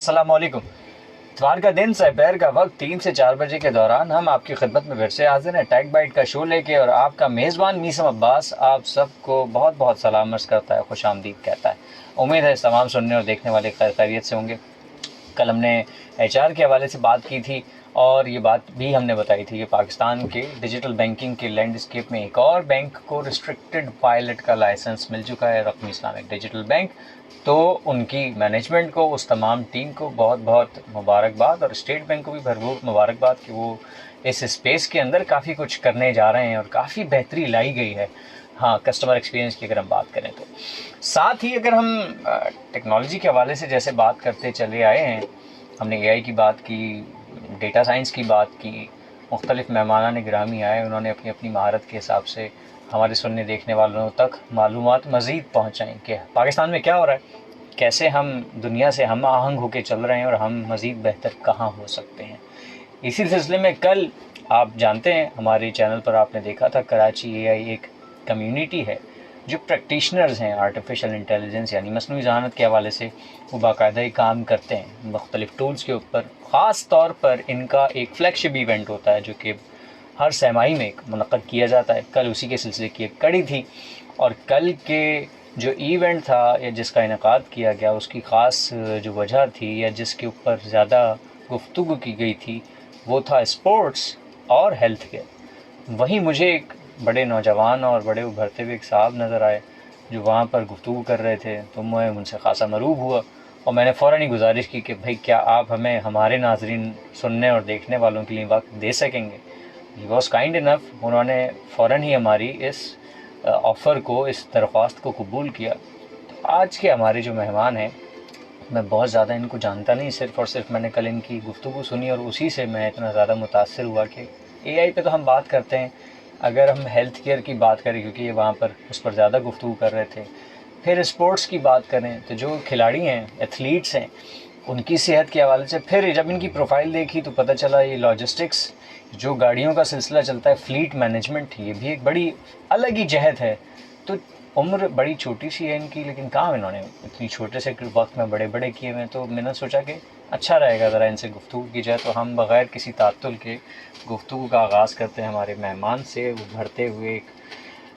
अस्सलामुअलैकुम। इतवार का दिन दोपहर का वक्त 3 से 4 बजे के दौरान हम आपकी खिदमत में फिर से हाजिर हैं टेक बाइट का शो लेके, और आपका मेज़बान मीसम अब्बास आप सबको बहुत बहुत सलाम अर्ज़ करता है, खुश आमदीद कहता है। उम्मीद है इस तमाम सुनने और देखने वाले खैर खैरियत से होंगे। कल हमने एचआर के हवाले से बात की थी और ये बात भी हमने बताई थी कि पाकिस्तान के डिजिटल बैंकिंग के लैंडस्केप में एक और बैंक को रिस्ट्रिक्टेड पायलट का लाइसेंस मिल चुका है, रकमी इस्लामिक डिजिटल बैंक। तो उनकी मैनेजमेंट को, उस तमाम टीम को बहुत बहुत मुबारकबाद, और स्टेट बैंक को भी भरपूर मुबारकबाद कि वो इस स्पेस के अंदर काफ़ी कुछ करने जा रहे हैं और काफ़ी बेहतरी लाई गई है। हाँ, कस्टमर एक्सपीरियंस की अगर हम बात करें तो साथ ही अगर हम टेक्नोलॉजी के हवाले से जैसे बात करते चले आए हैं, हमने एआई की बात की, डेटा साइंस की बात की, मुख्तलिफ़ मेहमानान गिरामी आए, उन्होंने अपनी अपनी महारत के हिसाब से हमारे सुनने देखने वालों तक मालूमात मज़ीद पहुँचाएँ कि पाकिस्तान में क्या हो रहा है, कैसे हम दुनिया से हम आहंग होकर चल रहे हैं और हम मज़ीद बेहतर कहाँ हो सकते हैं। इसी सिलसिले में कल आप जानते हैं हमारे चैनल पर आपने देखा था कराची एआई एक कम्युनिटी है जो प्रैक्टिशनर्स हैं आर्टिफिशियल इंटेलिजेंस यानी मसनूई ज़हानत के हवाले से, वो बाकायदा ही काम करते हैं मुख्तलिफ़ टूल्स के ऊपर। ख़ास तौर पर इनका एक फ्लैगशिप इवेंट होता है जो कि हर सहमाही में मुनक़्क़द किया जाता है। कल उसी के सिलसिले की एक कड़ी थी, और कल के जो इवेंट था या जिसका इनेकाद किया गया उसकी ख़ास जो वजह थी या जिसके ऊपर ज़्यादा गुफ्तगू की गई थी वो था स्पोर्ट्स और हेल्थ केयर। वहीं मुझे एक बड़े नौजवान और बड़े उभरते हुए एक साहब नज़र आए जो वहाँ पर गुफ्तगू कर रहे थे, तो मैं उनसे ख़ासा मरूब हुआ और मैंने फ़ौरन ही गुजारिश की कि भाई क्या आप हमें हमारे नाज़रीन सुनने और देखने वालों के लिए वक्त दे सकेंगे। ही वॉज काइंड इनफ, उन्होंने फ़ौरन ही हमारी इस ऑफ़र को, इस दरख्वास्त को कबूल किया। तो आज के हमारे जो मेहमान हैं, मैं बहुत ज़्यादा इनको जानता नहीं, सिर्फ़ और सिर्फ मैंने कल इनकी गुफ्तगू सुनी और उसी से मैं इतना ज़्यादा मुतासिर हुआ कि एआई पे तो हम बात करते हैं, अगर हम हेल्थ केयर की बात करें क्योंकि ये वहाँ पर उस पर ज़्यादा गुफ्तगू कर रहे थे, फिर स्पोर्ट्स की बात करें तो जो खिलाड़ी हैं, एथलीट्स हैं, उनकी सेहत के हवाले से, फिर जब इनकी प्रोफाइल देखी तो पता चला ये लॉजिस्टिक्स, जो गाड़ियों का सिलसिला चलता है, फ्लीट मैनेजमेंट, ये भी एक बड़ी अलग ही जहत है। तो उम्र बड़ी छोटी सी है इनकी, लेकिन काम इन्होंने इतनी छोटे से वक्त में बड़े बड़े किए हुए हैं। तो मैंने सोचा कि अच्छा रहेगा ज़रा इनसे गुफ्तगू की जाए, तो हम बग़ैर किसी तात्तुल के गुफ्तगू का आगाज़ करते हैं हमारे मेहमान से। उभरते हुए एक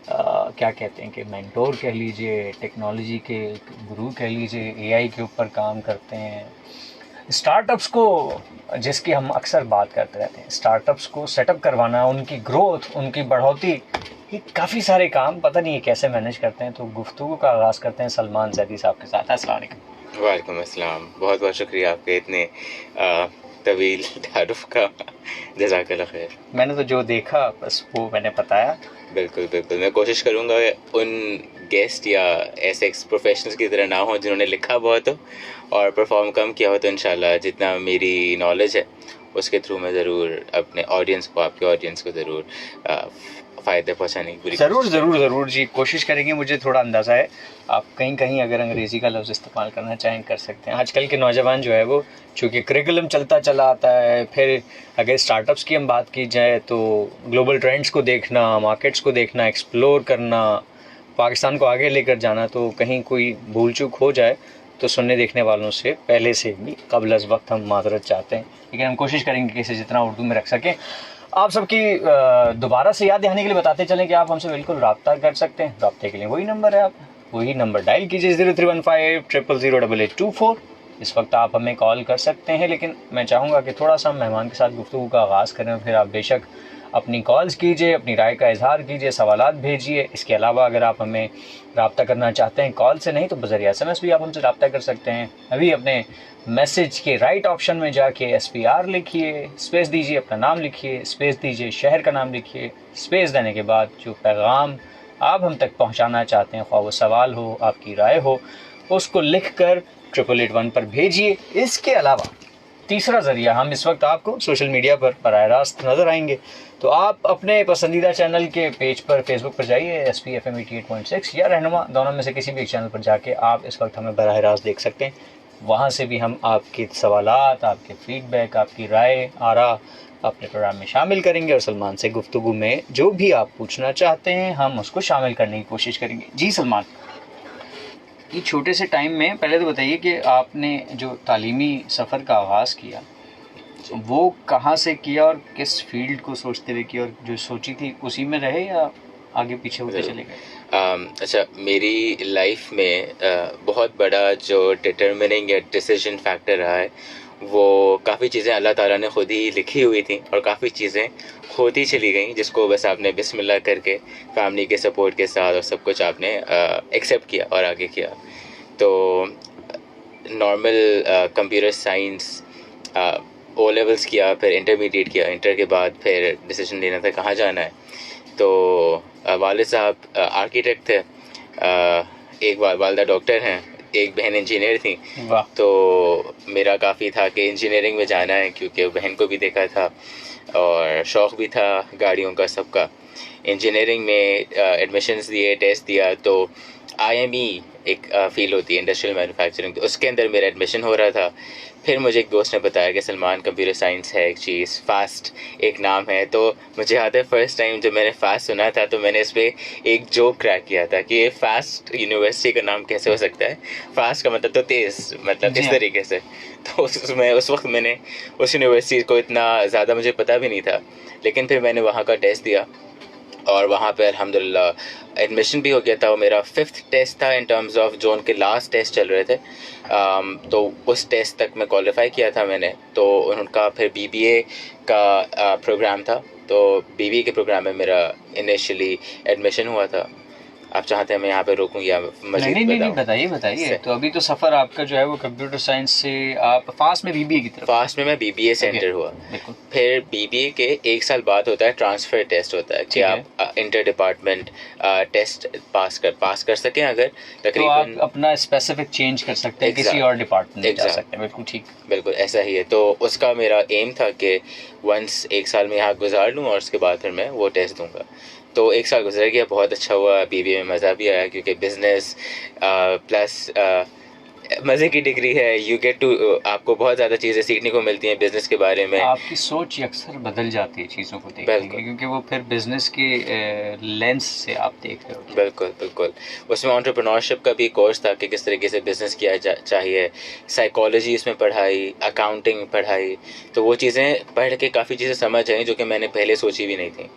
क्या कहते हैं कि मेंटोर कह लीजिए, टेक्नोलॉजी के गुरु कह लीजिए, एआई के ऊपर काम करते हैं, स्टार्टअप्स को, जिसकी हम अक्सर बात करते रहते हैं, स्टार्टअप्स को सेटअप करवाना, उनकी ग्रोथ, उनकी बढ़ोतरी, ये काफ़ी सारे काम पता नहीं ये कैसे मैनेज करते हैं। तो गुफ्तगू का आगाज़ करते हैं सलमान ज़ैदी साहब के साथ। अस्सलाम वालेकुम। वालेकुम अस्सलाम। बहुत बहुत शुक्रिया आपके इतने तवील तारुफ का, जज़ाकल्लाह खैर। मैंने तो जो देखा बस वो मैंने बताया। बिल्कुल बिल्कुल, मैं कोशिश करूँगा उन गेस्ट या ऐसे प्रोफेशनल्स की तरह ना हो जिन्होंने लिखा बहुत हो और परफॉर्म कम किया हो। तो इंशाल्लाह जितना मेरी नॉलेज है उसके थ्रू मैं ज़रूर अपने ऑडियंस को, आपके ऑडियंस को ज़रूर फ़ायदे पहुँचाने की पूरी ज़रूर जी, कोशिश करेंगे। मुझे थोड़ा अंदाज़ा है आप कहीं कहीं अगर अंग्रेज़ी का लफ्ज़ इस्तेमाल करना चाहें कर सकते हैं। आजकल के नौजवान जो है वो चूँकि करिकुलम चलता चला आता है, फिर अगर स्टार्टअप्स की हम बात की जाए तो ग्लोबल ट्रेंड्स को देखना, मार्केट्स को देखना, एक्सप्लोर करना, पाकिस्तान को आगे लेकर जाना, तो कहीं कोई भूल चूक हो जाए तो सुनने देखने वालों से पहले से भी कबल अज़ वक्त हम माज़रत चाहते हैं, लेकिन हम कोशिश करेंगे कि इसे जितना उर्दू में रख सकें। आप सबकी दोबारा से याद दहानी के लिए बताते चलें कि आप हमसे बिल्कुल रब्ता कर सकते हैं। रब्ते के लिए वही नंबर है, आप वही नंबर डायल कीजिए 0315000824। इस वक्त आप हमें कॉल कर सकते हैं, लेकिन मैं चाहूँगा कि थोड़ा सा मेहमान के साथ गुफ्तगू का आगाज़ करें, फिर आप बेशक अपनी कॉल्स कीजिए, अपनी राय का इजहार कीजिए, सवालात भेजिए। इसके अलावा अगर आप हमें रब्ता करना चाहते हैं कॉल से नहीं तो बज़रिया SMS भी आप हमसे रब्ता कर सकते हैं। अभी अपने मैसेज के राइट ऑप्शन में जाके SPR लिखिए, स्पेस दीजिए, अपना नाम लिखिए, स्पेस दीजिए, शहर का नाम लिखिए, स्पेस देने के बाद जो पैगाम आप हम तक पहुंचाना चाहते हैं, ख्वाह वो सवाल हो, आपकी राय हो, उसको लिखकर 8881 पर भेजिए। इसके अलावा तीसरा ज़रिया, हम इस वक्त आपको सोशल मीडिया पर बराह रास्त नज़र आएंगे, तो आप अपने पसंदीदा चैनल के पेज पर, फेसबुक पर जाइए SPFM 88.6 या रहनुमा, दोनों में से किसी भी एक चैनल पर जाके आप इस वक्त हमें बराह रास्त देख सकते हैं। वहाँ से भी हम आपके सवालात, आपके फीडबैक, आपकी राय, आरा अपने प्रोग्राम में शामिल करेंगे, और सलमान से गुफ्तगू में जो भी आप पूछना चाहते हैं हम उसको शामिल करने की कोशिश करेंगे। जी सलमान। ये छोटे से टाइम में पहले तो बताइए कि आपने जो तालीमी सफ़र का आगाज़ किया वो कहाँ से किया और किस फील्ड को सोचते हुए किया, और जो सोची थी उसी में रहे या आगे पीछे होते चले गए? अच्छा, मेरी लाइफ में बहुत बड़ा जो डिटर्मिनिंग या डिसीजन फैक्टर रहा है वो काफ़ी चीज़ें अल्लाह ताला ने खुद ही लिखी हुई थी और काफ़ी चीज़ें होती चली गई जिसको बस आपने बिस्मिल्लाह करके फैमिली के सपोर्ट के साथ और सब कुछ आपने एक्सेप्ट किया और आगे किया। तो normal computer science O levels किया, फिर इंटरमीडिएट किया, इंटर के बाद फिर डिसीजन लेना था कहाँ जाना है। तो वालिद साहब आर्किटेक्ट थे, एक वालदा डॉक्टर हैं, एक बहन इंजीनियर थी। तो मेरा काफ़ी था कि इंजीनियरिंग में जाना है क्योंकि बहन को भी देखा था और शौक़ भी था गाड़ियों का सबका। इंजीनियरिंग में एडमिशन्स दिए, टेस्ट दिया, तो IME एक फील्ड होती है इंडस्ट्रियल मैन्युफैक्चरिंग, तो उसके अंदर मेरा एडमिशन हो रहा था। फिर मुझे एक दोस्त ने बताया कि सलमान कंप्यूटर साइंस है एक चीज़, फ़ास्ट एक नाम है। तो मुझे याद है फर्स्ट टाइम जब मैंने फ़ास्ट सुना था तो मैंने इस पर एक जोक क्रैक किया था कि ये फ़ास्ट यूनिवर्सिटी का नाम कैसे हो सकता है, फ़ास्ट का मतलब तो तेज़, मतलब इस तरीके से। तो उस वक्त मैंने उस यूनिवर्सिटी को इतना ज़्यादा मुझे पता भी नहीं था, लेकिन फिर मैंने वहाँ का टेस्ट दिया और वहाँ पे अल्हम्दुलिल्लाह एडमिशन भी हो गया था। वो मेरा 5th टेस्ट था इन टर्म्स ऑफ जो उनके लास्ट टेस्ट चल रहे थे। तो उस टेस्ट तक मैं क्वालिफाई किया था मैंने। तो उनका फिर BBA का प्रोग्राम था, तो BBA के प्रोग्राम में मेरा इनिशियली एडमिशन हुआ था। आप चाहते हैं मैं यहाँ पे रोकूं या मज़ीद नहीं, बताइए। तो अभी तो सफ़र आपका जो है वो कंप्यूटर साइंस से आप फास्ट में BBA की तरफ? फास्ट में मैं BBA से एंटर हुआ। फिर BBA के 1 साल बाद होता है ट्रांसफ़र टेस्ट होता है कि आप इंटर डिपार्टमेंट टेस्ट पास कर सकें अगर तकरीबन, तो आप अपना स्पेसिफिक चेंज कर सकते हैं, किसी और डिपार्टमेंट में जा सकते हैं। बिल्कुल ठीक, बिल्कुल ऐसा ही है। तो उसका मेरा एम था कि वंस 1 साल में यहाँ गुजार लूँ और उसके बाद फिर मैं वो टेस्ट दूँगा। तो 1 साल गुजर गया, बहुत अच्छा हुआ। BBA में मज़ा भी आया क्योंकि बिज़नेस प्लस मज़े की डिग्री है। यू गेट टू, आपको बहुत ज़्यादा चीज़ें सीखने को मिलती हैं बिज़नेस के बारे में। आपकी सोच अक्सर बदल जाती है चीज़ों को देखने की, क्योंकि वो फिर बिज़नेस के लेंस से आप देख रहे हो। बिल्कुल। उसमें एंटरप्रेन्योरशिप का भी कोर्स था कि किस तरीके से बिज़नेस किया चाहिए, साइकोलॉजी इसमें पढ़ाई, अकाउंटिंग पढ़ाई। तो वो चीज़ें पढ़ के काफ़ी चीज़ें समझ आई जो कि मैंने पहले सोची भी नहीं थी।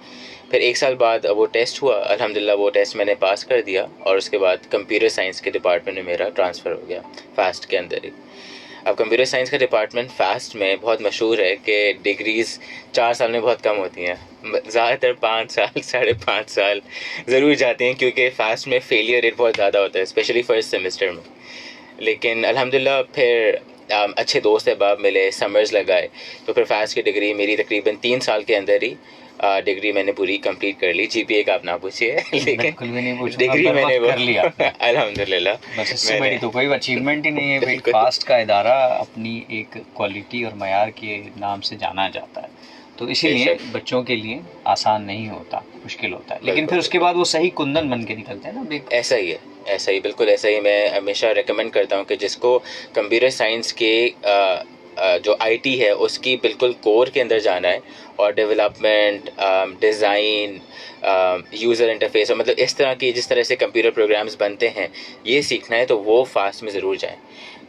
फिर 1 साल बाद वो टेस्ट हुआ, अल्हम्दुलिल्लाह वो टेस्ट मैंने पास कर दिया और उसके बाद कंप्यूटर साइंस के डिपार्टमेंट में मेरा ट्रांसफ़र हो गया फास्ट के अंदर ही। अब कंप्यूटर साइंस का डिपार्टमेंट फास्ट में बहुत मशहूर है कि डिग्रीज़ 4 साल में बहुत कम होती हैं, ज़्यादातर 5 साल 5.5 साल ज़रूर जाती हैं क्योंकि फ़ास्ट में फेलियर रेट बहुत ज़्यादा होता है, स्पेशली फर्स्ट सेमेस्टर में। लेकिन अल्हम्दुलिल्लाह फिर अच्छे दोस्त अहबाब मिले, समर्स लगाए, तो फिर फास्ट की डिग्री मेरी तकरीबन 3 साल के अंदर ही डिग्री मैंने पूरी कंप्लीट कर ली। GPA का आप ना पूछिए, लेकिन डिग्री मैंने वो कर लिया अल्हम्दुलिल्लाह। बस इससे बड़ी तो कोई अचीवमेंट ही नहीं है भाई। फास्ट का इदारा अपनी एक क्वालिटी और मयार के नाम से जाना जाता है, तो इसीलिए बच्चों के लिए आसान नहीं होता, मुश्किल होता है, लेकिन फिर उसके बाद वो सही कुंदन बन के निकलते हैं ना। ऐसा ही बिल्कुल ऐसा ही। मैं हमेशा रेकमेंड करता हूँ कि जिसको कंप्यूटर साइंस के जो IT है उसकी बिल्कुल कोर के अंदर जाना है और डेवलपमेंट, डिज़ाइन, यूज़र इंटरफेस, और मतलब इस तरह की जिस तरह से कंप्यूटर प्रोग्राम्स बनते हैं ये सीखना है तो वो फास्ट में ज़रूर जाएं,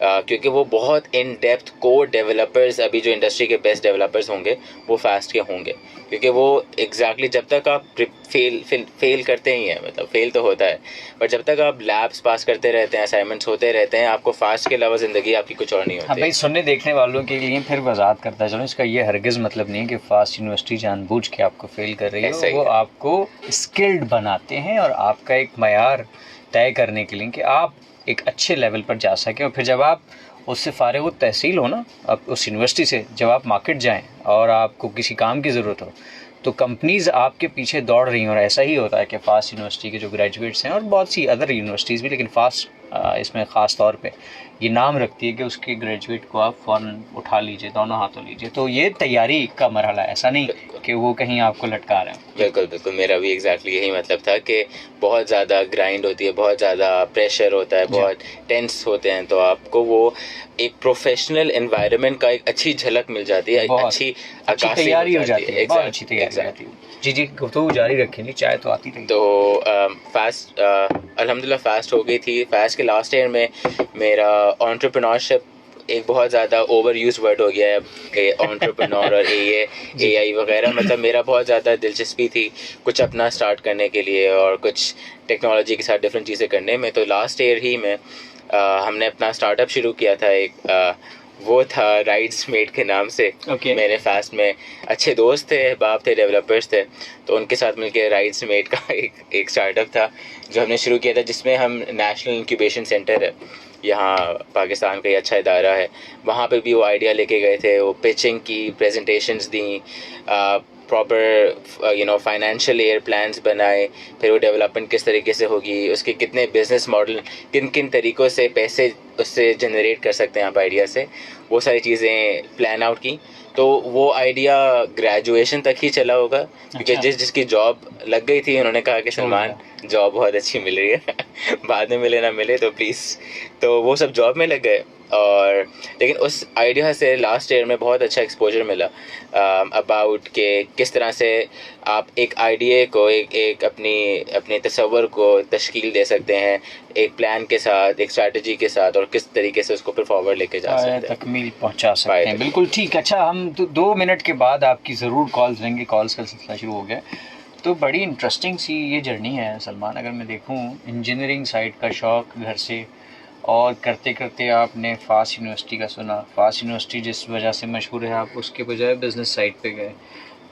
क्योंकि वो बहुत इन डेप्थ कोड डेवलपर्स, अभी जो इंडस्ट्री के बेस्ट डेवलपर्स होंगे वो फास्ट के होंगे, क्योंकि वो एग्जैक्टली जब तक आप फेल करते ही हैं, मतलब फेल तो होता है, पर जब तक आप लैब्स पास करते रहते हैं, असाइनमेंट्स होते रहते हैं, आपको फास्ट के अलावा ज़िंदगी आपकी कुछ और नहीं होती। हाँ भाई, सुनने देखने वालों के लिए फिर वजाहत करता चलो, इसका ये हरगिज़ मतलब नहीं है कि फास्ट यूनिवर्सिटी जानबूझ के आपको फेल कर रही है। वो आपको स्किल्ड बनाते हैं और आपका एक मयार तय करने के लिए कि आप एक अच्छे लेवल पर जा सकें। और फिर जब आप उससे फारिग व तहसील हो ना, अब उस यूनिवर्सिटी से जब आप मार्केट जाएं और आपको किसी काम की ज़रूरत हो तो कंपनीज़ आपके पीछे दौड़ रही हैं। और ऐसा ही होता है कि फ़ास्ट यूनिवर्सिटी के जो ग्रेजुएट्स हैं और बहुत सी अदर यूनिवर्सिटीज़ भी, लेकिन फ़ास्ट इसमें ख़ास तौर पे ये नाम रखती है कि उसके ग्रेजुएट को आप फ़ौरन उठा लीजिए, दोनों हाथों लीजिए। तो ये तैयारी का मरहला है, ऐसा नहीं कि वो कहीं आपको लटका रहे हैं। बिल्कुल बिल्कुल, मेरा भी एग्जैक्टली यही मतलब था कि बहुत ज़्यादा ग्राइंड होती है, बहुत ज़्यादा प्रेशर होता है, बहुत टेंस होते हैं, तो आपको वो एक प्रोफेशनल एनवायरनमेंट का एक अच्छी झलक मिल जाती है, एक अच्छी अच्छी अक्कासी तैयारी हो जाती है, बहुत अच्छी तैयारी हो एग्जैक्टली। जाती है। जी जी, गुफ्तगू जारी रखें जी, चाय तो आती रही। तो फास्ट अल्हम्दुलिल्लाह फास्ट हो गई थी। फास्ट के लास्ट ईयर में मेरा एंटरप्रेन्योरशिप एक बहुत ज़्यादा ओवर यूज वर्ड हो गया है, एंटरप्रेन्योर और जी एआई वगैरह। मतलब मेरा बहुत ज़्यादा दिलचस्पी थी कुछ अपना स्टार्ट करने के लिए और कुछ टेक्नोलॉजी के साथ डिफरेंट चीज़ें करने में। तो लास्ट ईयर ही में हमने अपना स्टार्टअप शुरू किया था एक, वो था राइड्स मेट के नाम से। मेरे फास्ट में अच्छे दोस्त थे, बाप थे, डेवलपर्स थे, तो उनके साथ मिलकर राइड्स मेट का एक स्टार्टअप था जो हमने शुरू किया था, जिसमें हम नेशनल इंक्यूबेशन सेंटर है यहाँ पाकिस्तान का, ही अच्छा इदारा है, वहाँ पे भी वो आइडिया लेके गए थे। वो पिचिंग की, प्रेजेंटेशंस दी, प्रॉपर फाइनेंशियल ईयर प्लान्स बनाए, फिर वो डेवलपमेंट किस तरीके से होगी, उसके कितने बिजनेस मॉडल, किन किन तरीक़ों से पैसे उससे जनरेट कर सकते हैं आप आइडिया से, वो सारी चीज़ें प्लान आउट की। तो वो आइडिया ग्रेजुएशन तक ही चला होगा, क्योंकि जिसकी जॉब लग गई थी उन्होंने कहा कि सलमान जॉब बहुत अच्छी मिल रही है बाद में मिले ना मिले तो प्लीज़, तो वो सब जॉब में लग गए। और लेकिन उस आइडिया से लास्ट ईयर में बहुत अच्छा एक्सपोजर मिला अबाउट के किस तरह से आप एक आइडिया को, एक अपनी तस्वर को तश्कील दे सकते हैं एक प्लान के साथ, एक स्ट्रैटेजी के साथ, और किस तरीके से उसको फिर फॉरवर्ड लेके जा सकते हैं, तकमील पहुंचा सकते हैं। बिल्कुल ठीक। अच्छा, हम 2 मिनट के बाद आपकी ज़रूर कॉल्स लेंगे, कॉल्स का सिलसिला शुरू हो गया। तो बड़ी इंटरेस्टिंग सी ये जर्नी है सलमान। अगर मैं देखूं, इंजीनियरिंग साइड का शौक़ घर से, और करते करते आपने फास्ट यूनिवर्सिटी का सुना। फास्ट यूनिवर्सिटी जिस वजह से मशहूर है, आप उसके बजाय बिज़नेस साइड पे गए।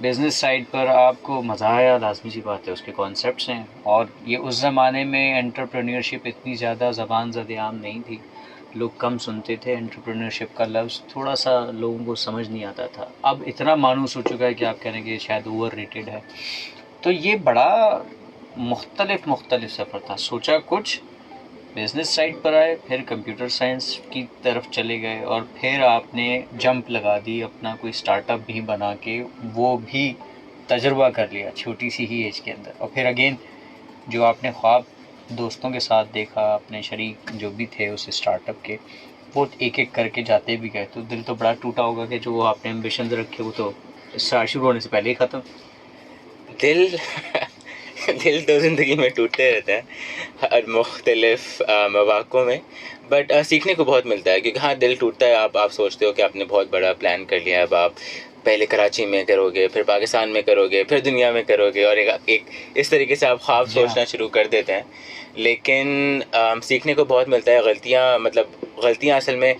बिज़नेस साइड पर आपको मज़ा आया, लाजमी सी बात है, उसके कॉन्सेप्ट्स हैं। और ये उस ज़माने में एंटरप्रेन्योरशिप इतनी ज़्यादा ज़बान ज़द-ए-आम नहीं थी, लोग कम सुनते थे। एंटरप्रेन्योरशिप का लफ्ज़ थोड़ा सा लोगों को समझ नहीं आता था। अब इतना मानूस हो चुका है कि आप कह रहे हैं कि शायद ओवर रेटेड है। तो ये बड़ा मुख्तलिफ सफ़र था। सोचा कुछ, बिज़नेस साइड पर आए, फिर कंप्यूटर साइंस की तरफ चले गए, और फिर आपने जंप लगा दी, अपना कोई स्टार्टअप भी बना के वो भी तजुर्बा कर लिया छोटी सी ही एज के अंदर। और फिर अगेन जो आपने ख्वाब दोस्तों के साथ देखा, अपने शरीक जो भी थे उस स्टार्टअप के, वो एक एक करके जाते भी गए। तो दिल तो बड़ा टूटा होगा कि जो आपने एम्बिशन रखे वो तो स्टार्ट शुरू होने से पहले ही ख़त्म। दिल तो ज़िंदगी में टूटते रहते हैं हर मुख्तलिफ मौक़ों में, बट सीखने को बहुत मिलता है। क्योंकि हाँ, दिल टूटता है, आप सोचते हो कि आपने बहुत बड़ा प्लान कर लिया है, अब आप पहले कराची में करोगे, फिर पाकिस्तान में करोगे, फिर दुनिया में करोगे, और एक इस तरीके से आप ख्वाब सोचना शुरू कर देते हैं। लेकिन सीखने को बहुत मिलता है। गलतियाँ असल में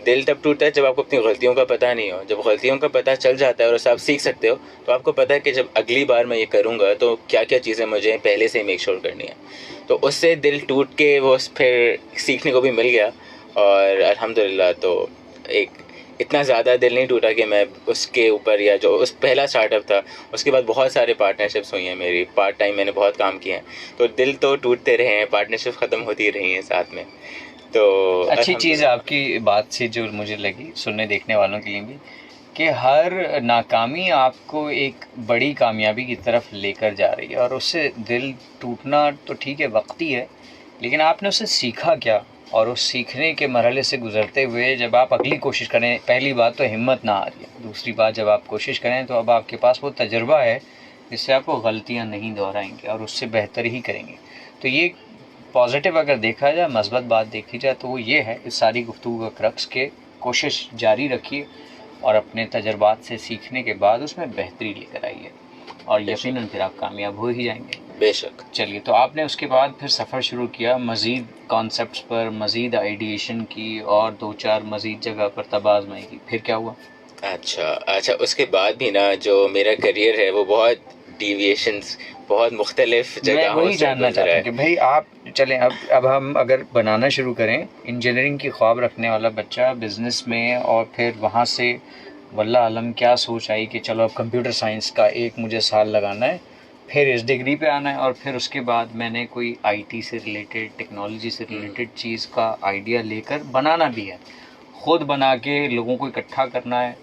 दिल तब टूटता है जब आपको अपनी गलतियों का पता नहीं हो। जब गलतियों का पता चल जाता है और उससे आप सीख सकते हो, तो आपको पता है कि जब अगली बार मैं ये करूँगा तो क्या क्या चीज़ें मुझे पहले से ही मेक श्योर करनी है। तो उससे दिल टूट के वो फिर सीखने को भी मिल गया, और अल्हम्दुलिल्लाह तो एक इतना ज़्यादा दिल नहीं टूटा कि मैं उसके ऊपर, या जो उस पहला स्टार्टअप था उसके बाद बहुत सारे पार्टनरशिप्स हुई हैं मेरी, पार्ट टाइम मैंने बहुत काम किए हैं, तो दिल तो टूटते रहे हैं, पार्टनरशिप ख़त्म होती रही हैं साथ में। तो अच्छी चीज़ आपकी बात से जो मुझे लगी, सुनने देखने वालों के लिए भी, कि हर नाकामी आपको एक बड़ी कामयाबी की तरफ लेकर जा रही है। और उससे दिल टूटना तो ठीक है, वक्ती है, लेकिन आपने उससे सीखा क्या, और उस सीखने के मरहले से गुज़रते हुए जब आप अगली कोशिश करें, पहली बात तो हिम्मत ना आ रही है, दूसरी बात जब आप कोशिश करें तो अब आपके पास वो तजुर्बा है जिससे आपको गलतियाँ नहीं दोहराएंगे और उससे बेहतर ही करेंगे। तो ये पॉजिटिव अगर देखा जाए, मस्बत बात देखी जाए, तो वो ये है इस सारी गुफ्तगू का क्रक्स के कोशिश जारी रखिए और अपने तजर्बात से सीखने के बाद उसमें बेहतरी लेकर आइए, और यकीनन फिर आप कामयाब हो ही जाएंगे। बेशक। चलिए, तो आपने उसके बाद फिर सफ़र शुरू किया, मज़ीद कॉन्सेप्ट्स पर, मज़ीद आइडिएशन की, और 2-4 मज़ीद जगह पर तबाज़माई की। फिर क्या हुआ? अच्छा, उसके बाद भी ना जो मेरा करियर है वो बहुत डिविएशंस, बहुत मुख्तलिफ जगहों से वही जानना चाहता हूँ कि भाई आप चलें, अब हम अगर बनाना शुरू करें, इंजीनियरिंग की ख्वाब रखने वाला बच्चा बिज़नेस में, और फिर वहाँ से वल्लाह आलम क्या सोच आई कि चलो अब कंप्यूटर साइंस का एक मुझे साल लगाना है, फिर इस डिग्री पे आना है, और फिर उसके बाद मैंने कोई आईटी से रिलेटेड, टेक्नोलॉजी से रिलेटेड चीज़ का आइडिया लेकर बनाना भी है, ख़ुद बना के लोगों को इकट्ठा करना है,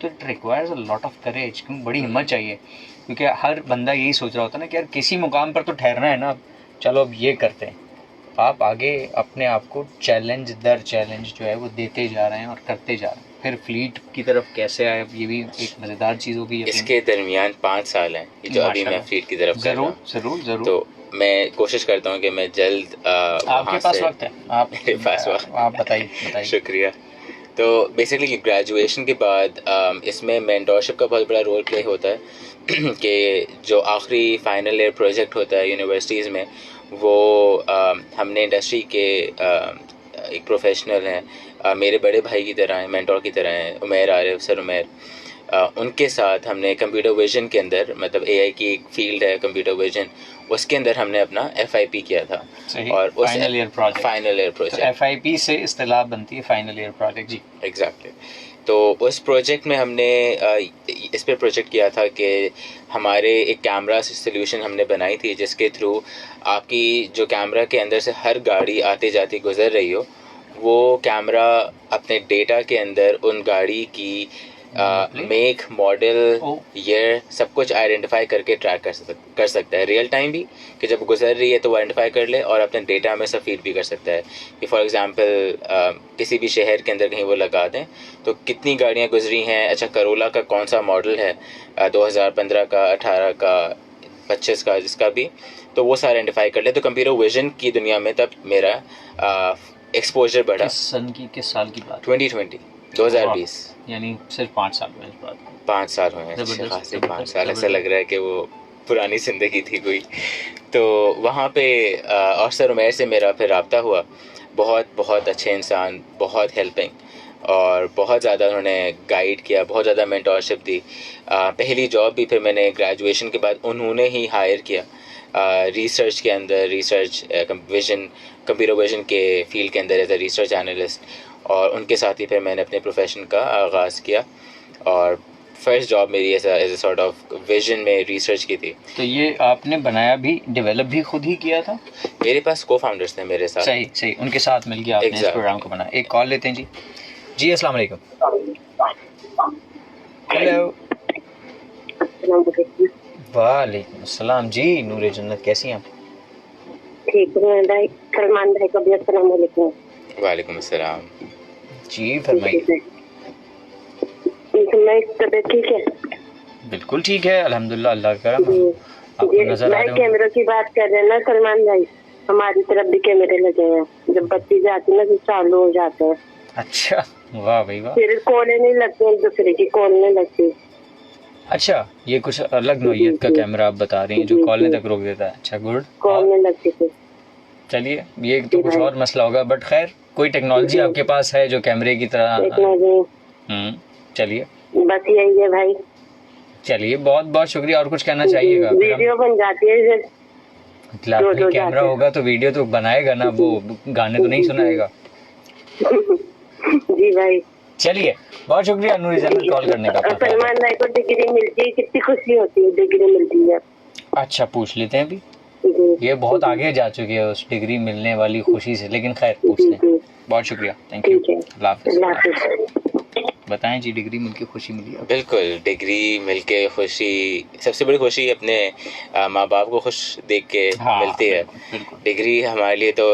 तो it requires a lot of courage, क्योंकि बड़ी हिम्मत चाहिए, क्योंकि हर बंदा यही सोच रहा होता है ना कि यार किसी मुकाम पर तो ठहरना है ना, चलो अब ये करते हैं। आप आगे अपने आप को चैलेंज दर चैलेंज जो है वो देते जा रहे हैं और करते जा रहे हैं। फिर फ्लीट की तरफ कैसे आए, अब ये भी एक मज़ेदार चीज़ होगी। इसके दरमियान 5 साल हैं ये जो अभी मैं फ्लीट की तरफ कर रहा हूँ। ज़रूर ज़रूर। तो मैं कोशिश करता हूँ कि मैं जल्द आपके पास वक्त है, आप मेरे पास वक्त, आप बताइए। शुक्रिया। तो बेसिकली ग्रेजुएशन के बाद इसमें मेंटोरशिप का बहुत बड़ा रोल प्ले होता है कि जो आखिरी फाइनल ईयर प्रोजेक्ट होता है यूनिवर्सिटीज़ में, वो हमने इंडस्ट्री के एक प्रोफेशनल हैं, मेरे बड़े भाई की तरह हैं, मेंटोर की तरह हैं, उमैर आरिफ सर उमैर, उनके साथ हमने कंप्यूटर विजन के अंदर, मतलब एआई की एक फील्ड है कंप्यूटर विजन, उसके अंदर हमने अपना एफआईपी किया था। और उस फाइनल ईयर प्रोजेक्ट, एफआईपी से इस्तिलाह बनती है फाइनल ईयर प्रोजेक्ट। जी एग्जैक्टली। तो उस प्रोजेक्ट में हमने इस पे प्रोजेक्ट किया था कि हमारे एक कैमरा सोल्यूशन हमने बनाई थी जिसके थ्रू आपकी जो कैमरा के अंदर से हर गाड़ी आती जाती गुजर रही हो, वो कैमरा अपने डेटा के अंदर उन गाड़ी की मेक, मॉडल, ईयर सब कुछ आइडेंटिफाई करके ट्रैक कर सकता है रियल टाइम भी, कि जब गुजर रही है तो वो आइडेंटिफाई कर ले, और अपने डेटा में सब फीड भी कर सकता है कि फॉर एग्जांपल किसी भी शहर के अंदर कहीं वो लगा दें तो कितनी गाड़ियाँ गुजरी हैं, अच्छा करोला का कौन सा मॉडल है, 2015 का, 18 का, 25 का, जिसका भी, तो वो सारा आइडेंटिफाई कर ले। तो कंप्यूटर विजन की दुनिया में तब मेरा एक्सपोजर बढ़ा। किस साल की बात? 2020, यानी सिर्फ 5 साल हुए इस बात। 5 साल हुए हैं, अच्छे खासे 5 साल, ऐसा लग रहा है कि वो पुरानी ज़िंदगी थी कोई। तो वहाँ पे और सर उमैर से मेरा फिर रब्ता हुआ, बहुत अच्छे इंसान, बहुत हेल्पिंग, और बहुत ज़्यादा उन्होंने गाइड किया, बहुत ज़्यादा मेंटोरशिप दी। पहली जॉब भी फिर मैंने ग्रेजुएशन के बाद उन्होंने ही हायर किया रिसर्च के अंदर, रिसर्च कंप्यूटर विजन के फील्ड के अंदर एज अ रिसर्च एनालिस्ट, और उनके साथ ही फिर मैंने अपने प्रोफेशन का आगाज़ किया, और फर्स्ट जॉब मेरी as a sort of vision में रिसर्च की थी। तो ये आपने बनाया भी, डेवलप भी खुद ही किया था? मेरे पास को फाउंडर्स थे मेरे साथ। सही, उनके साथ मिलकर आपने इस प्रोग्राम को बनाया। एक कॉल लेते हैं जी। अस्सलाम वालेकुम। हेलो। वालेकुम अस्सलाम जी, नूरे जन्नत, कैसी हैं आप? ठीक है भाई, सलमान भाई को भी अस्सलाम वालेकुम। वालेकुम अस्सलाम जी, फरमाइए। तबीयत ठीक है? बिल्कुल ठीक है, अल्हम्दुलिल्लाह, अल्लाह का करम। आपको नजर आ रहे हो? कैमरे की बात कर रहे हैं ना सलमान भाई, हमारी तरफ भी कैमरे लगे हैं, जब बत्ती जाती है ना तो चालू हो जाते हैं। अच्छा, वाह भाई वाह। फिर कॉलें नहीं लगती, एक दूसरे की कॉल नहीं लगती। अच्छा, ये कुछ अलग नौइयत का कैमरा आप बता रही हैं जो कॉल तक रोक देता है। अच्छा, गुड। कॉल नहीं लगती थी। चलिए, ये तो कुछ और मसला होगा, बट खैर कोई टेक्नोलॉजी आपके पास है जो कैमरे की तरह। चलिए, बस यही है भाई। चलिए, बहुत बहुत शुक्रिया। और कुछ कहना चाहिएगा? वीडियो बन जाती है, कैमरा होगा तो वीडियो तो बनाएगा ना, वो गाने तो नहीं सुनाएगा। जी भाई। चलिए, बहुत शुक्रिया नूरी जन्नत कॉल करने का। सलमान भाई को डिग्री मिलती है, कितनी खुशी होती है डिग्री मिलती है। अच्छा, पूछ लेते हैं अभी। ये बहुत आगे जा चुकी है उस डिग्री मिलने वाली खुशी से, लेकिन खैर पूछ लें। बहुत शुक्रिया, थैंक यू, अल्लाह हाफ़िज़। बताएं जी, डिग्री मिलके खुशी मिली है? बिल्कुल, डिग्री मिलके खुशी, सबसे बड़ी खुशी अपने माँ बाप को खुश देख के मिलती है। डिग्री हमारे लिए तो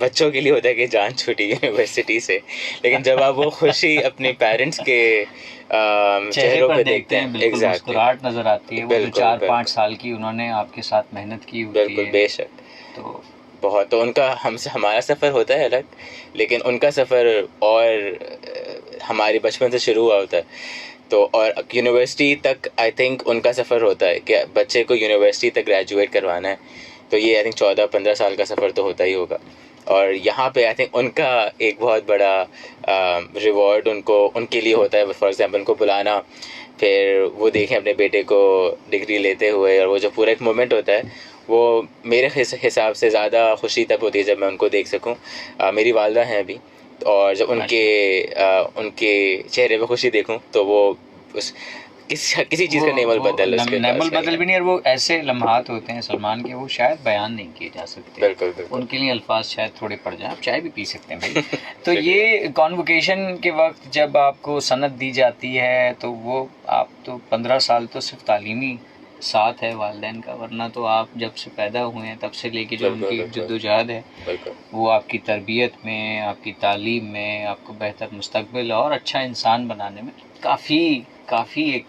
बच्चों के लिए होता है कि जान छूटी यूनिवर्सिटी से, लेकिन जब आप वो खुशी अपने पेरेंट्स के चेहरों पे देखते हैं, मुस्कुराहट नजर आती है। वो 4-5 साल की उन्होंने आपके साथ मेहनत की होती है। बिल्कुल, बेशक। तो बहुत, तो उनका हमारा सफ़र होता है अलग, लेकिन उनका सफ़र और हमारे बचपन से शुरू हुआ होता है। तो और यूनिवर्सिटी तक आई थिंक उनका सफ़र होता है कि बच्चे को यूनिवर्सिटी तक ग्रेजुएट करवाना है, तो ये आई थिंक 14-15 साल का सफ़र तो होता ही होगा। और यहाँ पे आई थिंक उनका एक बहुत बड़ा रिवॉर्ड उनके लिए होता है। फॉर एग्जांपल उनको बुलाना, फिर वो देखें अपने बेटे को डिग्री लेते हुए, और वो जो पूरा एक मोमेंट होता है, वो मेरे हिसाब से ज़्यादा खुशी तब होती है जब मैं उनको देख सकूं। मेरी वालदा हैं अभी, और जब उनके चेहरे पे खुशी देखूं तो वो उस किसी चीज़ का नेमल बदल उसके नेमल पास नहीं बदल है। भी नहीं, और वो ऐसे लम्हात होते हैं सलमान के, वो शायद बयान नहीं किए जा सकते। बिल्कुल बिल्कुल। उनके लिए अल्फाज शायद थोड़े पड़ जाएं। आप चाय भी पी सकते हैं भाई। तो ये कॉन्वोकेशन के वक्त जब आपको सनद दी जाती है तो वो आप तो 15 साल तो सिर्फ तालीमी साथ है वालिदैन का, वरना तो आप जब से पैदा हुए हैं तब से लेके जो बिल्कुल, उनकी बिल्कुल। जद्दोजहद है बिल्कुल वो आपकी तरबियत में, आपकी तालीम में, आपको बेहतर मुस्तकबिल और अच्छा इंसान बनाने में काफ़ी एक,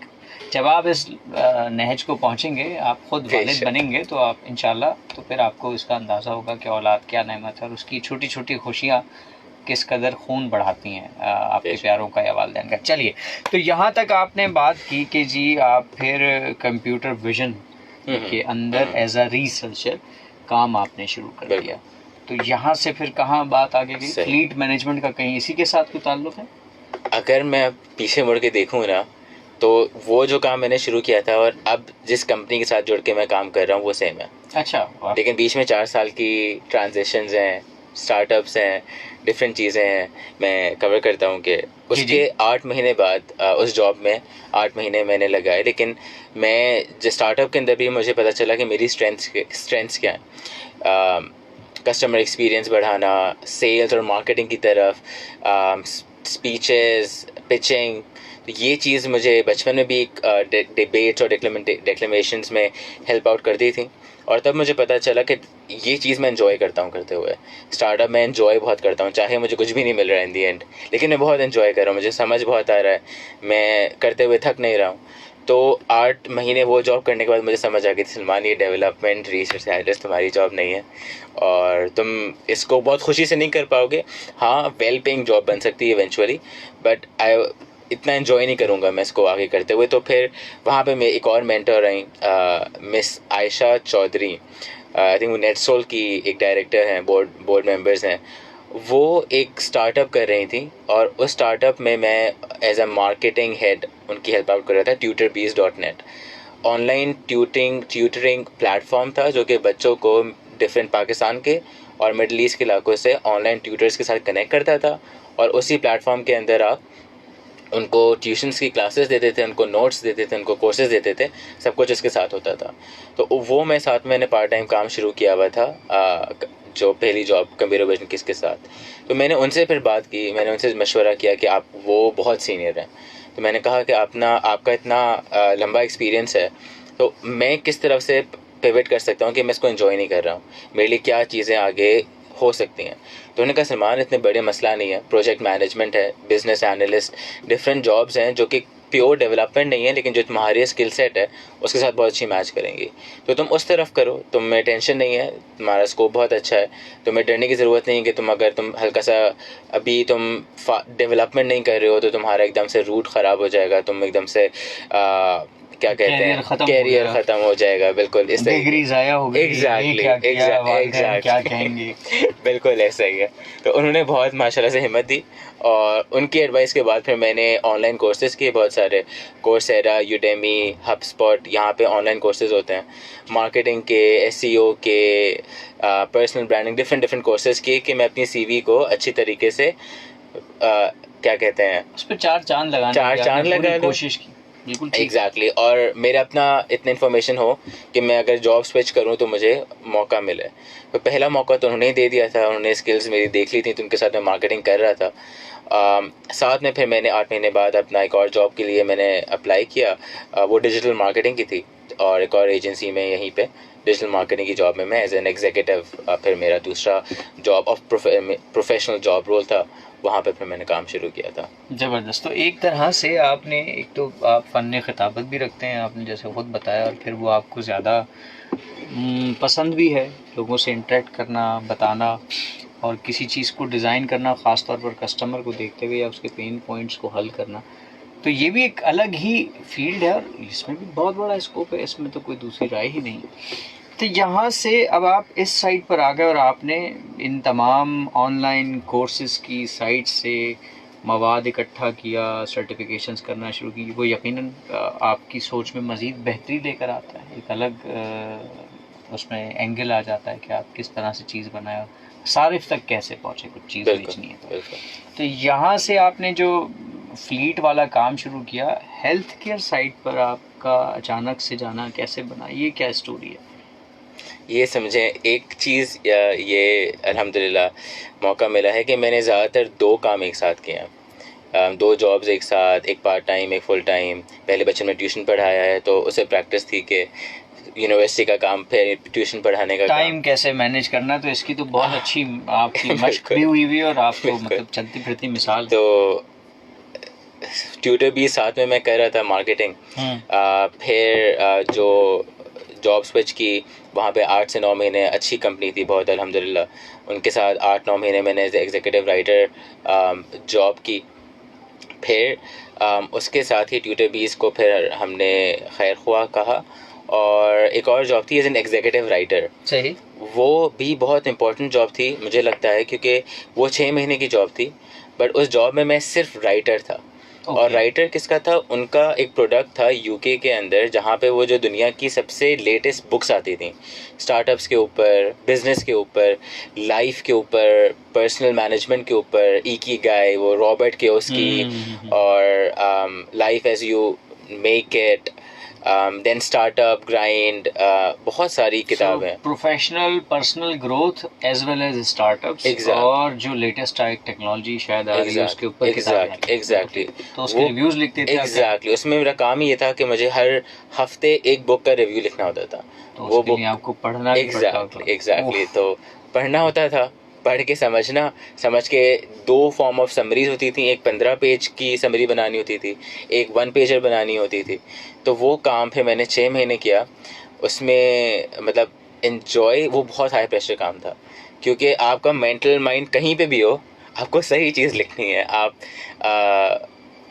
जब आप इस नहज को पहुँचेंगे, आप ख़ुद वालिद बेशक। बनेंगे तो आप इंशाल्लाह, तो फिर आपको इसका अंदाज़ा होगा कि औलाद क्या नेमत है और उसकी छोटी छोटी खुशियाँ किस कदर खून बढ़ाती हैं आपके बेशक। प्यारों का या वालिदैन का। चलिए, तो यहाँ तक आपने बात की कि जी आप फिर कंप्यूटर विजन के अंदर एज अ रिसर्चर काम आपने शुरू कर बिल्कुल। दिया। तो यहाँ से फिर कहाँ बात आगे गई? सही। फ्लीट मैनेजमेंट का कहीं इसी के साथ कोई ताल्लुक है? अगर मैं पीछे मुड़ के देखूँ ना, तो वो जो काम मैंने शुरू किया था और अब जिस कंपनी के साथ जुड़ के मैं काम कर रहा हूँ वो सेम है। अच्छा, वाह। लेकिन बीच में 4 साल की ट्रांजिशंस हैं, स्टार्टअप्स हैं, डिफरेंट चीज़ें हैं, मैं कवर करता हूँ कि उसके 8 महीने बाद उस जॉब में 8 महीने मैंने लगाए। लेकिन मैं जो स्टार्टअप के अंदर भी मुझे पता चला कि मेरी स्ट्रेंथ्स क्या हैं। कस्टमर एक्सपीरियंस बढ़ाना, सेल्स और मार्केटिंग की तरफ, स्पीचेस, पिचिंग, तो ये चीज़ मुझे बचपन में भी एक डिबेट्स और डिक्लेमेशंस में हेल्प आउट करती थी। और तब मुझे पता चला कि ये चीज़ मैं एंजॉय करता हूँ करते हुए। स्टार्टअप में एंजॉय बहुत करता हूँ, चाहे मुझे कुछ भी नहीं मिल रहा है इन दी एंड, लेकिन मैं बहुत एंजॉय कर रहा हूँ, मुझे समझ बहुत आ रहा है, मैं करते हुए थक नहीं रहा हूँ। तो 8 महीने वो जॉब करने के बाद मुझे समझ आ गई थी, सलमान, ये डेवलपमेंट रिसर्च साइंटिस्ट तुम्हारी जॉब नहीं है और तुम इसको बहुत खुशी से नहीं कर पाओगे। हाँ, वेल पेइंग जॉब बन सकती है इवेंचुअली, बट इतना एंजॉय नहीं करूँगा मैं इसको आगे करते हुए। तो फिर वहाँ पे मैं एक और मेंटर रही, miss Ayesha Chaudhry, I think वो नेटसोल की एक डायरेक्टर हैं, बोर्ड मेंबर्स हैं। वो एक स्टार्टअप कर रही थी और उस स्टार्टअप में मैं एज अ मार्केटिंग हेड उनकी हेल्प आउट कर रहा था। tutorbees.net ऑनलाइन ट्यूटरिंग प्लेटफॉर्म था जो कि बच्चों को डिफरेंट पाकिस्तान के और मिडल ईस्ट के इलाकों से ऑनलाइन ट्यूटर्स के साथ कनेक्ट करता था। और उसी प्लेटफॉर्म के अंदर आप उनको ट्यूशन्स की क्लासेस देते थे, उनको नोट्स देते थे, उनको कोर्सेज देते थे, सब कुछ इसके साथ होता था। तो वो मैं साथ में मैंने पार्ट टाइम काम शुरू किया हुआ था, जो पहली जॉब कंप्यूटर विजन किसके साथ। तो मैंने उनसे फिर बात की, मैंने उनसे मशवरा किया कि आप, वो बहुत सीनियर हैं, तो मैंने कहा कि आपका इतना लंबा एक्सपीरियंस है, तो मैं किस तरफ से पिवट कर सकता हूँ कि मैं इसको एंजॉय नहीं कर रहा हूँ, मेरे लिए क्या चीज़ें आगे हो सकती हैं। तो उन्होंने कहा, सलमान, इतने बड़े मसला नहीं है, प्रोजेक्ट मैनेजमेंट है, बिजनेस एनालिस्ट, डिफरेंट जॉब्स हैं जो कि प्योर डेवलपमेंट नहीं है, लेकिन जो तुम्हारे स्किल सेट है उसके साथ बहुत अच्छी मैच करेंगी, तो तुम उस तरफ करो, तुम्हें टेंशन नहीं है, तुम्हारा स्कोप बहुत अच्छा है, तुम्हें डरने की ज़रूरत नहीं है कि अगर तुम हल्का सा अभी तुम डेवलपमेंट नहीं कर रहे हो तो तुम्हारा एकदम से रूट ख़राब हो जाएगा, तुम एकदम से क्या कहते हैं, कैरियर ख़त्म हो जाएगा। बिल्कुल इस डिग्री ज़ाया हो गई, एग्जैक्टली क्या कहेंगे। बिल्कुल ऐसा ही है। तो उन्होंने बहुत माशाल्लाह से हिम्मत दी और उनकी एडवाइस के बाद फिर मैंने ऑनलाइन कोर्सेज़ किए, बहुत सारे, कोर्सेरा, यूडेमी, हबस्पॉट, यहाँ पे ऑनलाइन कोर्सेज़ होते हैं मार्केटिंग के, एसईओ के, पर्सनल ब्रांडिंग, डिफरेंट कोर्सेज़ किए कि मैं अपनी सीवी को अच्छी तरीके से क्या कहते हैं, उस पर चार चांद लगा कोशिश की। बिल्कुल एग्जैक्टली और मेरा अपना इतना इन्फॉर्मेशन हो कि मैं अगर जॉब स्विच करूं तो मुझे मौका मिले। तो पहला मौका तो उन्होंने ही दे दिया था, उन्होंने स्किल्स मेरी देख ली थी, तो उनके साथ मैं मार्केटिंग कर रहा था। साथ में फिर मैंने 8 महीने बाद अपना एक और जॉब के लिए मैंने अप्लाई किया, वो डिजिटल मार्केटिंग की थी और एक और एजेंसी में यहीं पे डिजिटल मार्केटिंग की जॉब में मैं एज एन एग्जीक्यूटिव, फिर मेरा दूसरा job of professional job role था, वहाँ पे फिर मैंने काम शुरू किया था। ज़बरदस्त। तो एक तरह से आपने, एक तो आप फ़न खिताबत भी रखते हैं, आपने जैसे खुद बताया, और फिर वो आपको ज़्यादा पसंद भी है, लोगों से इंटरेक्ट करना, बताना और किसी चीज़ को डिज़ाइन करना, ख़ास तौर पर कस्टमर को देखते हुए या उसके पेन पॉइंट्स को हल करना। तो ये भी एक अलग ही फील्ड है और इसमें भी बहुत बड़ा स्कोप है, इसमें तो कोई दूसरी राय ही नहीं। तो यहाँ से अब आप इस साइट पर आ गए और आपने इन तमाम ऑनलाइन कोर्सेज़ की साइट से मवाद इकट्ठा किया, सर्टिफिकेशंस करना शुरू की। वो यकीनन आपकी सोच में मज़ीद बेहतरी लेकर आता है, एक अलग उसमें एंगल आ जाता है कि आप किस तरह से चीज़ बनाए, सारिफ तक कैसे पहुँचे, कुछ चीज़ बेचनी है तो यहाँ से आपने जो फ्लीट वाला काम शुरू किया, हेल्थ केयर साइड पर आपका अचानक से जाना कैसे बना, ये क्या स्टोरी है? ये समझें एक चीज़, ये अल्हम्दुलिल्लाह मौका मिला है कि मैंने ज़्यादातर 2 काम एक साथ किए हैं, 2 जॉब्स एक साथ, एक पार्ट टाइम एक फुल टाइम। पहले बच्चन में ट्यूशन पढ़ाया है तो उससे प्रैक्टिस थी कि यूनिवर्सिटी का काम फिर ट्यूशन पढ़ाने का टाइम काम। कैसे मैनेज करना, तो इसकी तो बहुत अच्छी आपकी मशक भी हुई हुई और आपको मतलब चलती फिरती मिसाल। तो ट्यूटर भी साथ में मैं कर रहा था, मार्केटिंग। फिर जो जॉब स्विच की, वहाँ पे 8 से 9 महीने अच्छी कंपनी थी बहुत अल्हम्दुलिल्लाह, उनके साथ 8-9 महीने मैंने एज एग्जीक्यूटिव राइटर जॉब की। फिर उसके साथ ही ट्यूटर बीस को फिर हमने खैर ख्वाह कहा, और एक और जॉब थी एज एन एग्जीक्यूटिव राइटर। सही। वो भी बहुत इम्पोर्टेंट जॉब थी मुझे लगता है, क्योंकि वो 6 महीने की जॉब थी, बट उस जॉब में मैं सिर्फ राइटर था। और राइटर किसका था? उनका एक प्रोडक्ट था यूके के अंदर, जहाँ पे वो जो दुनिया की सबसे लेटेस्ट बुक्स आती थी, स्टार्टअप्स के ऊपर, बिजनेस के ऊपर, लाइफ के ऊपर, पर्सनल मैनेजमेंट के ऊपर, इकिगाई वो रॉबर्ट कियोसाकी, और life as you make it, then startup grind, बहुत सारी किताबें। Professional personal growth as well as startups, और जो लेटेस्ट टेक्नोलॉजी शायद आ रही है उसके ऊपर किताबें। एग्जैक्टली तो उसके रिव्यूज लिखते थे? एग्जैक्टली, उसमें मेरा काम ही ये था कि मुझे हर हफ्ते एक बुक का रिव्यू लिखना होता था। तो वो बुक आपको पढ़ना भी पड़ता था? एग्जैक्टली, तो पढ़ना होता था, पढ़ के समझना, समझ के 2 फॉर्म ऑफ समरीज होती थी, एक 15 पेज की समरी बनानी होती थी, एक 1 पेजर बनानी होती थी। तो वो काम फिर मैंने 6 महीने किया। उसमें मतलब एन्जॉय, वो बहुत हाई प्रेशर काम था, क्योंकि आपका मेंटल माइंड कहीं पे भी हो, आपको सही चीज़ लिखनी है। आप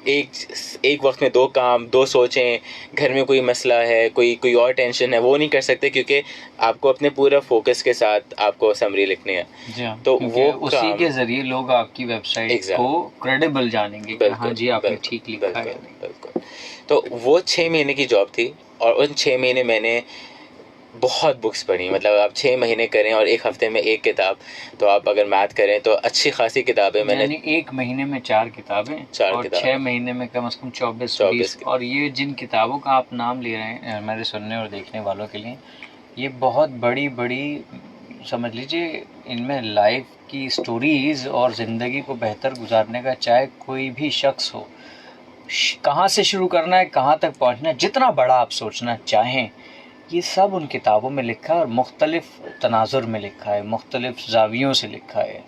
एक वक्त में 2 काम, 2 सोचें, घर में कोई मसला है, कोई और टेंशन है, वो नहीं कर सकते, क्योंकि आपको अपने पूरा फोकस के साथ आपको समरी लिखनी है। तो वो उसी के जरिए लोग आपकी वेबसाइट को क्रेडिबल जानेंगे कि हाँ जी आपने ठीक लिखा है। बिल्कुल। तो वो 6 महीने की जॉब थी, और उन 6 महीने मैंने बहुत बुक्स पढ़ी। मतलब आप 6 महीने करें और एक हफ्ते में 1 किताब, तो आप अगर मैथ करें तो अच्छी खासी किताबें मैंने। 1 महीने में 4 किताबें, और 6 महीने में कम से कम 24। और ये जिन किताबों का आप नाम ले रहे हैं मेरे सुनने और देखने वालों के लिए, ये बहुत बड़ी समझ लीजिए, इनमें लाइफ की स्टोरीज और ज़िंदगी को बेहतर गुजारने का, चाहे कोई भी शख्स हो, कहाँ से शुरू करना है, कहाँ तक पहुँचना है, जितना बड़ा आप सोचना चाहें, ये सब उन किताबों में लिखा है, और मुख्तलिफ तनाजुर में लिखा है, मुख्तलिफ जावियों से लिखा है।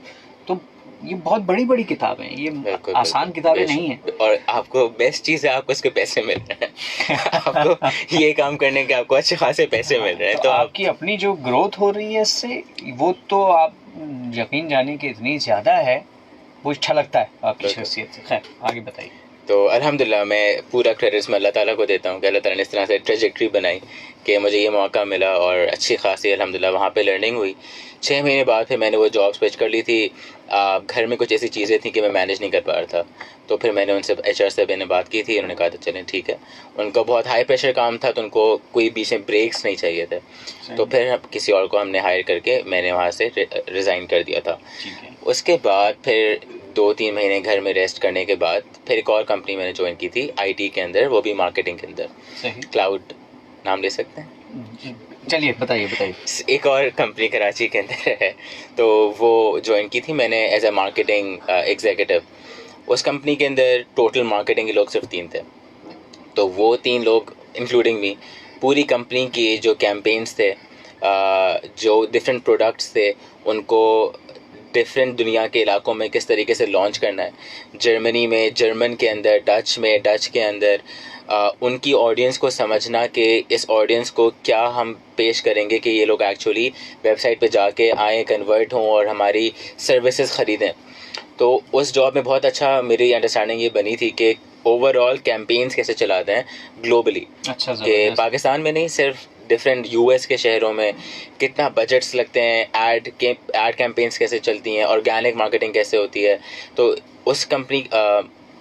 तो ये बहुत बड़ी किताबें हैं, ये आसान किताबें नहीं हैं। और आपको बेस्ट चीज़ है, आपको इसके पैसे मिल रहे हैं। आपको ये काम करने के आपको अच्छे खासे पैसे मिल रहे हैं। तो आपकी अपनी जो ग्रोथ हो रही है इससे, वो तो आप यकीन जाने कि इतनी ज़्यादा है, वो अच्छा लगता है आपकी शख्सियत से। खैर आगे बताइए। तो अल्हम्दुलिल्लाह मैं पूरा क्रेडिट्स मैं अल्लाह ताला को देता हूँ कि अल्लाह ताला ने इस तरह से ट्रेजेक्ट्री बनाई कि मुझे ये मौका मिला, और अच्छी खासी अल्हम्दुलिल्लाह वहाँ पे लर्निंग हुई। 6 महीने बाद फिर मैंने वो जॉब स्विच कर ली थी। घर में कुछ ऐसी चीज़ें थी कि मैं मैनेज नहीं कर पा रहा था, तो फिर मैंने उनसे HR से मैंने बात की थी। उन्होंने कहा था चलें ठीक है। उनका बहुत हाई प्रेशर काम था, तो उनको कोई बीच में ब्रेक्स नहीं चाहिए थे, तो फिर किसी और को हमने हायर करके मैंने वहाँ से रिज़ाइन कर दिया था। उसके बाद फिर 2-3 महीने घर में रेस्ट करने के बाद फिर एक और कंपनी मैंने ज्वाइन की थी IT के अंदर, वो भी मार्केटिंग के अंदर। क्लाउड नाम ले सकते हैं? चलिए बताइए। एक और कंपनी कराची के अंदर है, तो वो ज्वाइन की थी मैंने एज ए मार्केटिंग एग्जीक्यूटिव। उस कंपनी के अंदर टोटल मार्केटिंग के लोग सिर्फ 3 थे, तो वो 3 लोग इंक्लूडिंग मी, पूरी कंपनी की जो कैंपेन्स थे, जो डिफरेंट प्रोडक्ट्स थे, उनको डिफरेंट दुनिया के इलाकों में किस तरीके से लॉन्च करना है, जर्मनी में जर्मन के अंदर, डच में डच के अंदर, उनकी ऑडियंस को समझना कि इस ऑडियंस को क्या हम पेश करेंगे कि ये लोग एक्चुअली वेबसाइट पे जाके आएँ, कन्वर्ट हों और हमारी सर्विसेज ख़रीदें। तो उस जॉब में बहुत अच्छा मेरी अंडरस्टैंडिंग ये बनी थी कि ओवरऑल कैंपेन्स कैसे चलाते हैं ग्लोबली, अच्छा कि पाकिस्तान में नहीं, सिर्फ डिफरेंट US के शहरों में कितना बजट्स लगते हैं, ऐड कैंपेन्स कैसे चलती हैं, ऑर्गेनिक मार्केटिंग कैसे होती है। तो उस कंपनी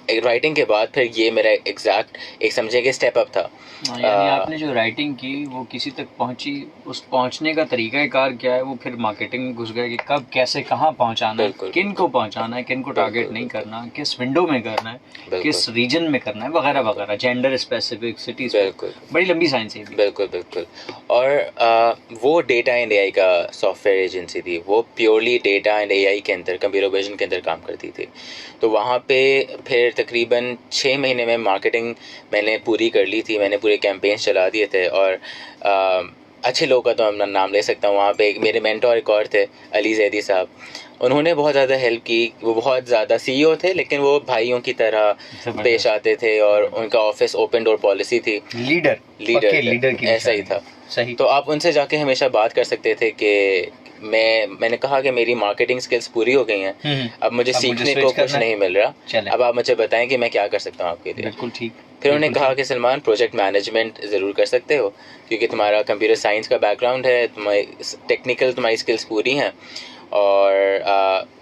राइटिंग के बाद फिर ये मेरा एग्जैक्ट एक समझे कि स्टेप अप था। यानी आपने जो राइटिंग की वो किसी तक पहुंची, उस पहुंचने का तरीका कार क्या है, वो फिर मार्केटिंग में घुस गए कि कब कैसे कहाँ पहुंचाना है, बिल्कुल। किन को पहुंचाना है, किन को टारगेट बिल्कुल, नहीं करना, किस विंडो में करना है, बिल्कुल। किस रीजन में करना है, वगैरह वगैरह, जेंडर स्पेसिफिक, सिटी, बिल्कुल। बड़ी लंबी साइंस है ये भी। बिल्कुल बिल्कुल। और वो डेटा एंड एआई का सॉफ्टवेयर एजेंसी थी, वो प्योरली डेटा एंड एआई के अंदर, कंप्यूटर विजन के अंदर काम करती थी। तो वहाँ पे फिर तकरीबन 6 महीने में मार्केटिंग मैंने पूरी कर ली थी, मैंने पूरे कैंपेन्स चला दिए थे। और अच्छे लोगों का तो मैं नाम ले सकता हूँ। वहाँ पे एक मेरे मेंटोर एक और थे, अली जैदी साहब, उन्होंने बहुत ज़्यादा हेल्प की। वो बहुत ज़्यादा सीईओ थे, लेकिन वो भाइयों की तरह पेश आते थे और उनका ऑफिस ओपन डोर पॉलिसी थी। लीडर की ऐसा ही था। सही। तो आप उनसे जाके हमेशा बात कर सकते थे कि मैंने कहा कि मेरी मार्केटिंग स्किल्स पूरी हो गई हैं, अब मुझे सीखने को कुछ नहीं मिल रहा, अब आप मुझे बताएं कि मैं क्या कर सकता हूँ आपके लिए। बिल्कुल ठीक। फिर उन्होंने कहा कि सलमान, प्रोजेक्ट मैनेजमेंट ज़रूर कर सकते हो, क्योंकि तुम्हारा कंप्यूटर साइंस का बैकग्राउंड है, तुम्हारी टेक्निकल तुम्हारी स्किल्स पूरी हैं, और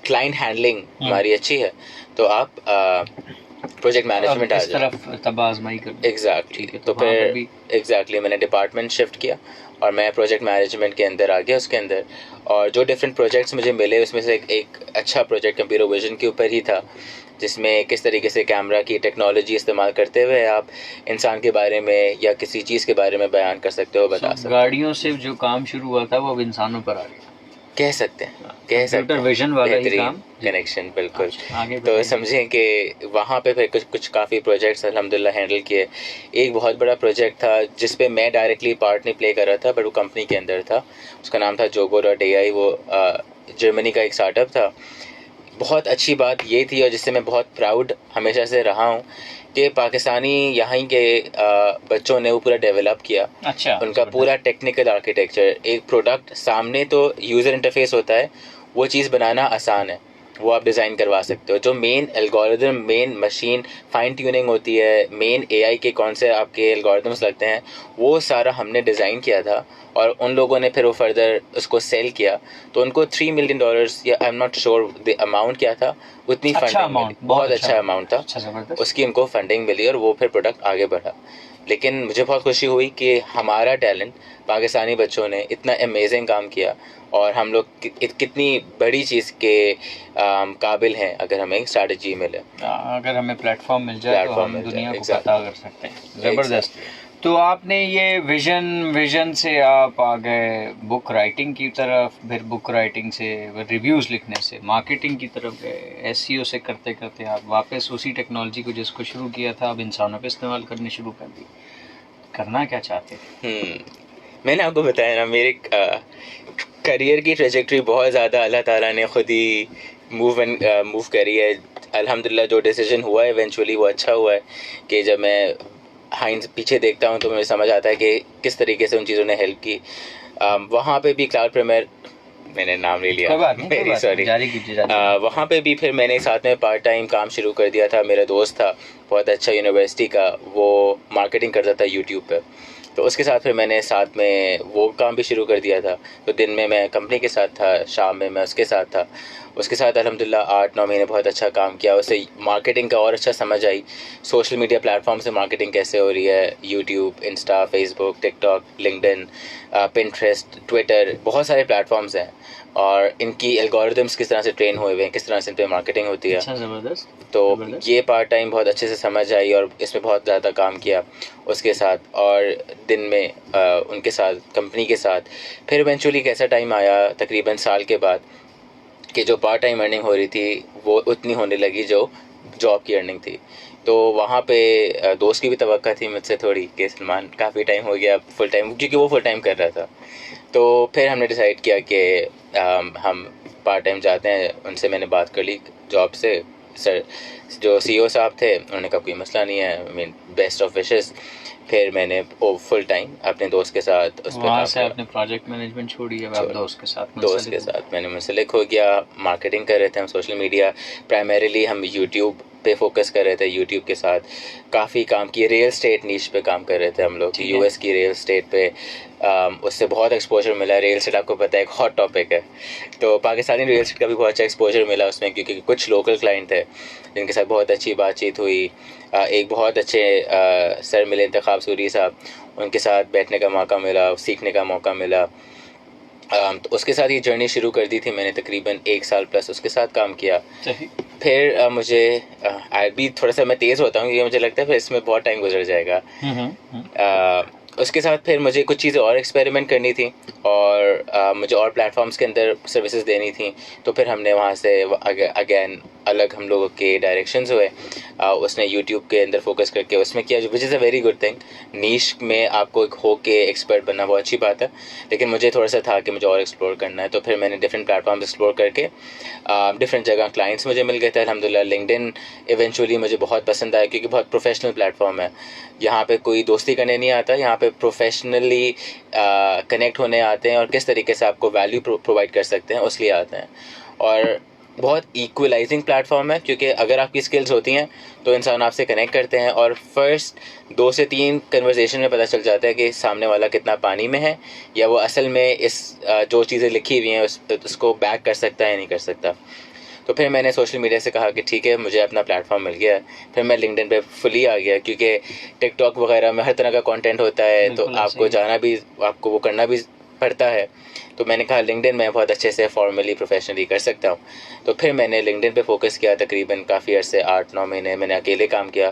क्लाइंट हैंडलिंग तुम्हारी अच्छी है, तो आप प्रोजेक्ट मैनेजमेंट आ इस तरफ तब आजमाई कर। एग्जैक्टली। तो फिर एग्जैक्टली मैंने डिपार्टमेंट शिफ्ट किया और मैं प्रोजेक्ट मैनेजमेंट के अंदर आ गया उसके अंदर। और जो डिफरेंट प्रोजेक्ट्स मुझे मिले, उसमें से एक अच्छा प्रोजेक्ट कंप्यूटर विजन के ऊपर ही था, जिसमें किस तरीके से कैमरा की टेक्नोलॉजी इस्तेमाल करते हुए आप इंसान के बारे में या किसी चीज़ के बारे में बयान कर सकते हो, बता सकते हो। गाड़ियों से जो काम शुरू हुआ था वो अब इंसानों पर आ गया, कह सकते हैं, कह सकते हैं। विजन वाला ही काम, कनेक्शन। बिल्कुल। आगे तो समझें कि वहाँ पे फिर कुछ काफ़ी प्रोजेक्ट्स अल्हम्दुलिल्लाह हैंडल किए। एक बहुत बड़ा प्रोजेक्ट था जिस पे मैं डायरेक्टली पार्ट नहीं प्ले कर रहा था, बट वो कंपनी के अंदर था, उसका नाम था Jogo.ai। वो जर्मनी का एक स्टार्टअप था। बहुत अच्छी बात ये थी, और जिससे मैं बहुत प्राउड हमेशा से रहा हूँ, कि पाकिस्तानी यहाँ के बच्चों ने वो पूरा डेवलप किया। अच्छा। उनका पूरा टेक्निकल आर्किटेक्चर, एक प्रोडक्ट सामने तो यूज़र इंटरफेस होता है, वो चीज़ बनाना आसान है, वो आप डिज़ाइन करवा सकते हो। जो main algorithm, main machine fine tuning होती है, मेन एआई के कौन से आपके एल्गोरिदम्स लगते हैं, वो सारा हमने डिज़ाइन किया था। और उन लोगों ने फिर वो फर्दर उसको सेल किया, तो उनको $3 मिलियन या I am not sure the amount क्या था, उतनी फंडिंग मिली। बहुत अच्छा अमाउंट था, उसकी उनको फंडिंग मिली और वो फिर प्रोडक्ट आगे बढ़ा। लेकिन मुझे बहुत खुशी हुई कि हमारा टैलेंट, पाकिस्तानी बच्चों ने इतना अमेजिंग काम किया, और हम लोग कितनी बड़ी चीज़ के काबिल हैं अगर हमें स्ट्रैटेजी मिले, अगर हमें प्लेटफॉर्म मिल जाए तो हम दुनिया को पता कर सकते हैं। ज़बरदस्त। तो आपने ये विजन से आप आ गए बुक राइटिंग की तरफ, फिर बुक राइटिंग से रिव्यूज़ लिखने से मार्केटिंग की तरफ गए, एसईओ से करते करते आप वापस उसी टेक्नोलॉजी को जिसको शुरू किया था अब इंसानों पे इस्तेमाल करनी शुरू कर दी। करना क्या चाहते थे? मैंने आपको बताया ना, मेरे करियर की ट्रेजेक्टरी बहुत ज़्यादा अल्लाह ताला ने खुद ही मूव करी है। अल्हम्दुलिल्लाह जो डिसीजन हुआ है इवेंचुअली वो अच्छा हुआ है, कि जब मैं पीछे देखता हूँ तो मुझे समझ आता है कि किस तरीके से उन चीज़ों ने हेल्प की। वहाँ पे भी क्लाउड प्रीमियर, मैंने नाम ले लिया, वेरी सॉरी, वहाँ पे भी फिर मैंने साथ में पार्ट टाइम काम शुरू कर दिया था। मेरा दोस्त था बहुत अच्छा यूनिवर्सिटी का, वो मार्केटिंग करता था यूट्यूब पर, तो उसके साथ फिर मैंने साथ में वो काम भी शुरू कर दिया था। तो दिन में मैं कंपनी के साथ था, शाम में मैं उसके साथ था। उसके साथ अल्हम्दुलिल्लाह 8-9 महीने बहुत अच्छा काम किया। उससे मार्केटिंग का और अच्छा समझ आई, सोशल मीडिया प्लेटफॉर्म से मार्केटिंग कैसे हो रही है, YouTube, Insta, Facebook, TikTok, LinkedIn, Pinterest, Twitter, बहुत सारे प्लेटफॉर्म्स हैं, और इनकी एल्गोरिदम्स किस तरह से ट्रेन हुए हुए हैं, किस तरह से इन पर मार्केटिंग होती है। अच्छा, ज़बरदस्त। तो ये पार्ट टाइम बहुत अच्छे से समझ आई और इसमें बहुत ज़्यादा काम किया उसके साथ, और दिन में उनके साथ, कंपनी के साथ। फिर इवेंचुअली एक ऐसा टाइम आया तकरीबन साल के बाद कि जो पार्ट टाइम अर्निंग हो रही थी वो उतनी होने लगी जो जॉब की अर्निंग थी। तो वहाँ पे दोस्त की भी तवक्का थी मुझसे थोड़ी कि सलमान काफ़ी टाइम हो गया फुल टाइम, क्योंकि वो फुल टाइम कर रहा था। तो फिर हमने डिसाइड किया कि हम पार्ट टाइम जाते हैं। उनसे मैंने बात कर ली जॉब से, सर जो सीईओ साहब थे उन्होंने कहा कोई मसला नहीं है, I mean best of wishes. फिर मैंने फुल टाइम अपने दोस्त के साथ उस पर वहाँ से अपने प्रोजेक्ट मैनेजमेंट छोड़ी, अब आप दोस्त के साथ मैंने मुंसलिक हो गया। मार्केटिंग कर रहे थे हम, सोशल मीडिया प्राइमरीली हम यूट्यूब पे फोकस कर रहे थे, यूट्यूब के साथ काफ़ी काम किए, रियल स्टेट नीश पे काम कर रहे थे हम लोग, यूएस की रियल स्टेट पे। उससे बहुत एक्सपोजर मिला। रियल स्टेट आपको पता है एक हॉट टॉपिक है, तो पाकिस्तानी रियल स्टेट का भी बहुत अच्छा एक्सपोजर मिला उसमें, क्योंकि कुछ लोकल क्लाइंट थे जिनके साथ बहुत अच्छी बातचीत हुई। एक बहुत अच्छे सर मिले इंतखाब सूरी साहब, उनके साथ बैठने का मौका मिला, सीखने का मौका मिला। तो उसके साथ ये जर्नी शुरू कर दी थी मैंने, तकरीबन 1 साल प्लस उसके साथ काम किया। फिर मुझे भी थोड़ा सा मैं तेज़ होता हूँ, क्योंकि मुझे लगता है फिर इसमें बहुत टाइम गुजर जाएगा। उसके साथ फिर मुझे कुछ चीज़ें और एक्सपेरिमेंट करनी थी, और मुझे और प्लेटफॉर्म्स के अंदर सर्विसेज देनी थी। तो फिर हमने वहाँ से अगेन अलग हम लोगों के डायरेक्शंस हुए। उसने यूट्यूब के अंदर फोकस करके उसमें किया, which is a very good thing. Niche में आपको एक हो के एक्सपर्ट बनना बहुत अच्छी बात है, लेकिन मुझे थोड़ा सा था कि मुझे और एक्सप्लोर करना है। तो फिर मैंने डिफरेंट प्लेटफॉर्म्स एक्सप्लोर करके डिफरेंट जगह क्लाइंट्स मुझे मिल गए थे अल्हम्दुलिल्लाह। लिंक्डइन इवेंचुअली मुझे बहुत पसंद आया, क्योंकि बहुत प्रोफेशनल प्लेटफॉर्म है। यहाँ पे कोई दोस्ती करने नहीं आता, यहाँ पे प्रोफेशनली कनेक्ट होने आते हैं, और किस तरीके से आपको वैल्यू प्रोवाइड कर सकते हैं उस लिए आते हैं। और बहुत इक्वलाइजिंग प्लेटफॉर्म है, क्योंकि अगर आपकी स्किल्स होती हैं तो इंसान आपसे कनेक्ट करते हैं, और फर्स्ट 2 से 3 कन्वर्सेशन में पता चल जाता है कि सामने वाला कितना पानी में है, या वो असल में इस जो चीज़ें लिखी हुई हैं उसको बैक कर सकता है या नहीं कर सकता। तो फिर मैंने सोशल मीडिया से कहा कि ठीक है, मुझे अपना प्लेटफॉर्म मिल गया। फिर मैं लिंक्डइन पे फुली आ गया, क्योंकि टिकटॉक वगैरह में हर तरह का कंटेंट होता है, तो आपको जाना भी, आपको वो करना भी पड़ता है। तो मैंने कहा लिंक्डइन में बहुत अच्छे से फॉर्मली प्रोफेशनली कर सकता हूँ। तो फिर मैंने लिंक्डइन पे फोकस किया तकरीबन काफ़ी अर्से, 8-9 महीने मैंने अकेले काम किया।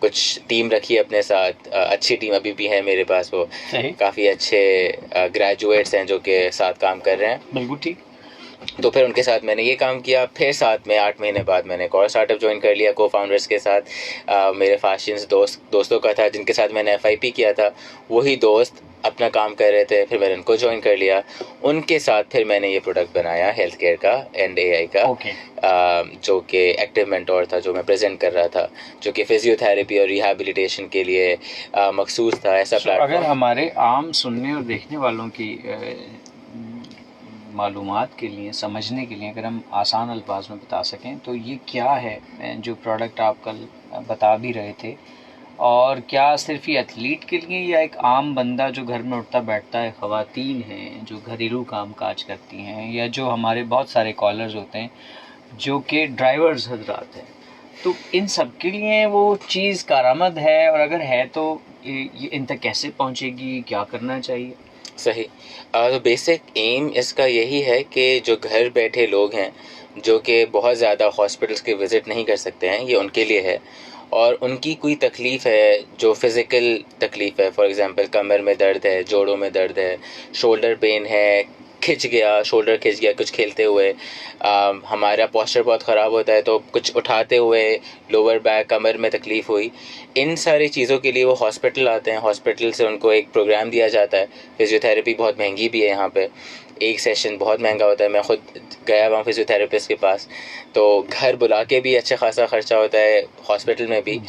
कुछ टीम रखी अपने साथ, अच्छी टीम अभी भी है मेरे पास, वो काफ़ी अच्छे ग्रेजुएट्स हैं जो कि साथ काम कर रहे हैं। बिल्कुल ठीक। तो फिर उनके साथ मैंने ये काम किया। फिर साथ में 8 महीने बाद मैंने एक और स्टार्टअप ज्वाइन कर लिया को फाउंडर्स के साथ। मेरे फैशंस दोस्तों का था, जिनके साथ मैंने FIP किया था, वही दोस्त अपना काम कर रहे थे। फिर मैंने उनको ज्वाइन कर लिया, उनके साथ फिर मैंने ये प्रोडक्ट बनाया हेल्थ केयर का एंड AI का, जो कि एक्टिव मेंटोर था, जो मैं प्रेजेंट कर रहा था, जो कि फिजियोथेरेपी और रिहैबिलिटेशन के लिए मखसूस था। ऐसा प्लेटफॉर्म। अगर हमारे आम सुनने और देखने वालों की मालूमात के लिए, समझने के लिए, अगर हम आसान अल्फाज में बता सकें तो ये क्या है जो प्रोडक्ट आप कल बता भी रहे थे, और क्या सिर्फ ये एथलीट के लिए, या एक आम बंदा जो घर में उठता बैठता है, ख़वातीन हैं जो घरेलू काम काज करती हैं, या जो हमारे बहुत सारे कॉलर्स होते हैं जो कि ड्राइवर्स हजरात हैं, तो इन सब के लिए वो चीज़ कारआमद है? और अगर है तो ये इन तक कैसे पहुंचेगी, क्या करना चाहिए? सही। तो बेसिक एम इसका यही है कि जो घर बैठे लोग हैं, जो कि बहुत ज़्यादा हॉस्पिटल्स के विज़िट नहीं कर सकते हैं, ये उनके लिए है। और उनकी कोई तकलीफ़ है जो फ़िज़िकल तकलीफ़ है, फॉर एग्ज़ाम्पल कमर में दर्द है, जोड़ों में दर्द है, शोल्डर पेन है, शोल्डर खिंच गया कुछ खेलते हुए, हमारा पोस्चर बहुत ख़राब होता है, तो कुछ उठाते हुए लोअर बैक कमर में तकलीफ़ हुई, इन सारी चीज़ों के लिए वो हॉस्पिटल आते हैं। हॉस्पिटल से उनको एक प्रोग्राम दिया जाता है। फिजियोथेरेपी बहुत महंगी भी है यहाँ पे, एक सेशन बहुत महंगा होता है। मैं ख़ुद गया हुआ फिजियोथेरेपिस्ट के पास, तो घर बुला के भी अच्छा खासा ख़र्चा होता है, हॉस्पिटल में भी।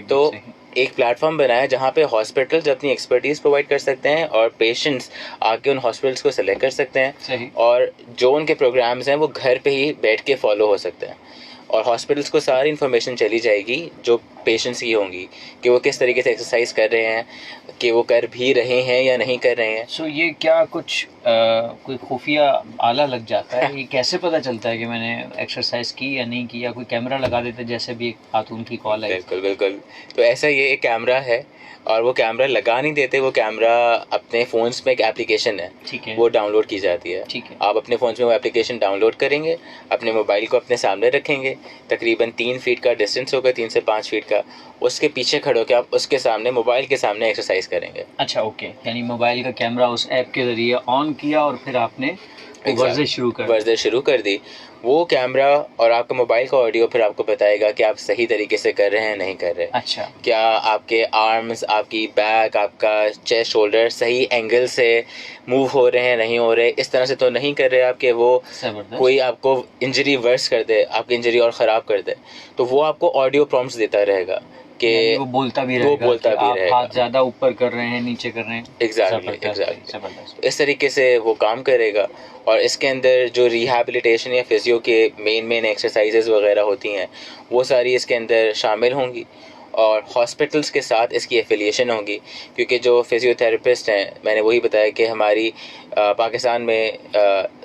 तो एक प्लेटफॉर्म बनाया जहाँ पे हॉस्पिटल्स अपनी एक्सपर्टीज़ प्रोवाइड कर सकते हैं, और पेशेंट्स आके उन हॉस्पिटल्स को सेलेक्ट कर सकते हैं, और जो उनके प्रोग्राम्स हैं वो घर पे ही बैठ के फॉलो हो सकते हैं। और हॉस्पिटल्स को सारी इन्फॉर्मेशन चली जाएगी जो पेशेंट्स की होंगी, कि वो किस तरीके से एक्सरसाइज कर रहे हैं, कि वो कर भी रहे हैं या नहीं कर रहे हैं। सो ये क्या कुछ कोई खुफिया आला लग जाता है? ये कैसे पता चलता है कि मैंने एक्सरसाइज की या नहीं की? या कोई कैमरा लगा देते, जैसे भी एक खातून की कॉल है? बिल्कुल। तो ऐसा ये एक कैमरा है, और वो कैमरा लगा नहीं देते, वो कैमरा अपने फ़ोन्स में एक एप्लीकेशन है, ठीक है, वो डाउनलोड की जाती है। ठीक है। आप अपने फ़ोन्स में वो एप्लीकेशन डाउनलोड करेंगे, अपने मोबाइल को अपने सामने रखेंगे, तकरीबन 3 फीट का डिस्टेंस होगा, 3 से 5 फीट का, उसके पीछे खड़े होकर आप उसके सामने, मोबाइल के सामने एक्सरसाइज करेंगे। अच्छा, ओके। यानी मोबाइल का कैमरा उस ऐप के ज़रिए ऑन किया और फिर आपने वर्जिश शुरू कर दी। वो कैमरा और आपका मोबाइल का ऑडियो फिर आपको बताएगा कि आप सही तरीके से कर रहे हैं, नहीं कर रहे। अच्छा। क्या आपके आर्म्स, आपकी बैक, आपका चेस्ट, शोल्डर सही एंगल से मूव हो रहे हैं, नहीं हो रहे, इस तरह से तो नहीं कर रहे आप कि वो कोई आपको इंजरी वर्स कर दे, आपकी इंजरी और ख़राब कर दे। तो वो आपको ऑडियो प्रॉम्प्ट्स देता रहेगा यानी वो बोलता भी रहेगा बोलता कि भी आप रहेगा। हाथ ज़्यादा ऊपर कर रहे हैं, नीचे कर रहे हैं। एग्जैक्टली जबरदस्त। एग्जैक्टली इस तरीके से वो काम करेगा। और इसके अंदर जो रिहैबिलिटेशन या फिजियो के मेन एक्सरसाइजेज वगैरह होती हैं वो सारी इसके अंदर शामिल होंगी। और हॉस्पिटल्स के साथ इसकी एफिलिएशन होगी, क्योंकि जो फिजियोथेरेपिस्ट हैं, मैंने वही बताया कि हमारी पाकिस्तान में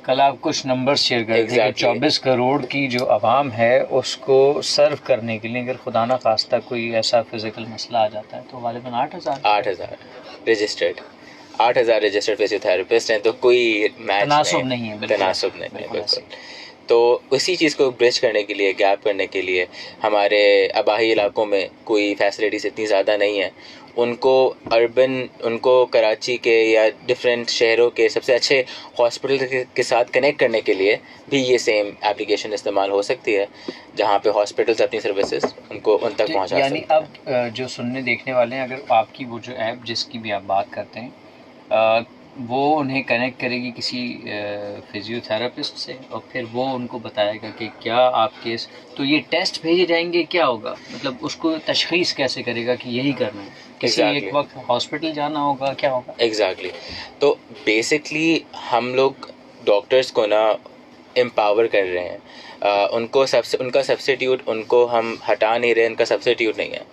कल आप कुछ नंबर्स शेयर कर रहे थे कि Exactly. 24 करोड़ की जो आवाम है उसको सर्व करने के लिए अगर खुदा ना खास्ता कोई ऐसा फिजिकल मसला आ जाता है तो गालिबन 8,000 रजिस्टर्ड 8,000 रजिस्टर्ड फिजियोथेरेपिस्ट हैं। तो कोई मैच तनासुब नहीं है, बिल्कुल तनासुब ऐसे, नहीं है बिल्कुल बिल्कुल। तो उसी चीज़ को ब्रिज करने के लिए, गैप करने के लिए, हमारे आबाई इलाकों में कोई फैसिलिटीज़ इतनी ज़्यादा नहीं है, उनको कराची के या डिफरेंट शहरों के सबसे अच्छे हॉस्पिटल के साथ कनेक्ट करने के लिए भी ये सेम एप्लीकेशन इस्तेमाल हो सकती है, जहाँ पे हॉस्पिटल्स अपनी सर्विसेज उनको उन तक पहुँचा यानी सकते हैं। अब जो सुनने देखने वाले हैं, अगर आपकी वो जो ऐप जिसकी भी आप बात करते हैं वो उन्हें कनेक्ट करेगी किसी फिजियोथेरेपिस्ट से और फिर वो उनको बताएगा कि क्या आपके तो ये टेस्ट भेजे जाएंगे, क्या होगा, मतलब उसको तशखीस कैसे करेगा कि यही करना है, किसी Exactly. एक वक्त हॉस्पिटल जाना होगा, क्या होगा? एग्जैक्टली तो बेसिकली हम लोग डॉक्टर्स को ना एम्पावर कर रहे हैं। उनका सब्स्टिट्यूट उनको हम हटा नहीं रहे, उनका सब्स्टिट्यूट नहीं है।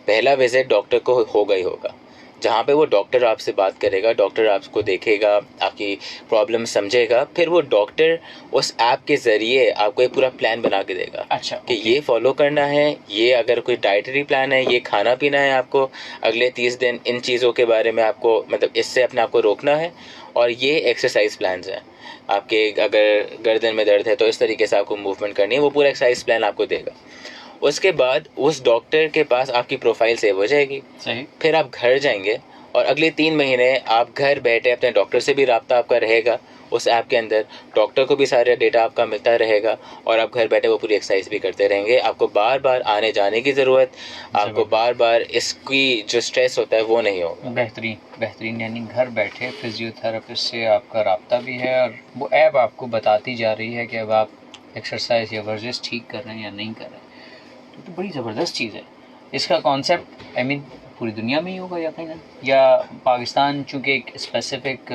पहला विजिट डॉक्टर को होगा ही होगा, जहाँ पे वो डॉक्टर आपसे बात करेगा, डॉक्टर आपको देखेगा, आपकी प्रॉब्लम समझेगा, फिर वो डॉक्टर उस ऐप के ज़रिए आपको एक पूरा प्लान बना के देगा। अच्छा, कि ये फॉलो करना है, ये अगर कोई डाइटरी प्लान है, ये खाना पीना है आपको, अगले 30 दिन इन चीज़ों के बारे में आपको मतलब इससे अपने आप को रोकना है, और ये एक्सरसाइज प्लान्स हैं आपके। अगर गर्दन में दर्द है तो इस तरीके से आपको मूवमेंट करनी है, वो पूरा एक्सरसाइज प्लान आपको देगा। उसके बाद उस डॉक्टर के पास आपकी प्रोफाइल सेव हो जाएगी। सही। फिर आप घर जाएंगे और अगले 3 महीने आप घर बैठे अपने डॉक्टर से भी रब्ता आपका रहेगा उस ऐप के अंदर, डॉक्टर को भी सारा डेटा आपका मिलता रहेगा, और आप घर बैठे वो पूरी एक्सरसाइज भी करते रहेंगे। आपको बार बार आने जाने की ज़रूरत, आपको बार बार इसकी जो स्ट्रेस होता है वो नहीं होगा। बेहतरीन, यानी घर बैठे फिजियोथेरेपिस्ट से आपका रब्ता भी है और वो ऐप आपको बताती जा रही है कि अब आप एक्सरसाइज या वर्जिश ठीक कर रहे हैं या नहीं कर रहे हैं। तो बड़ी ज़बरदस्त चीज़ है। इसका कॉन्सेप्ट पूरी दुनिया में ही होगा यकीनन, या पाकिस्तान चूँकि एक स्पेसिफिक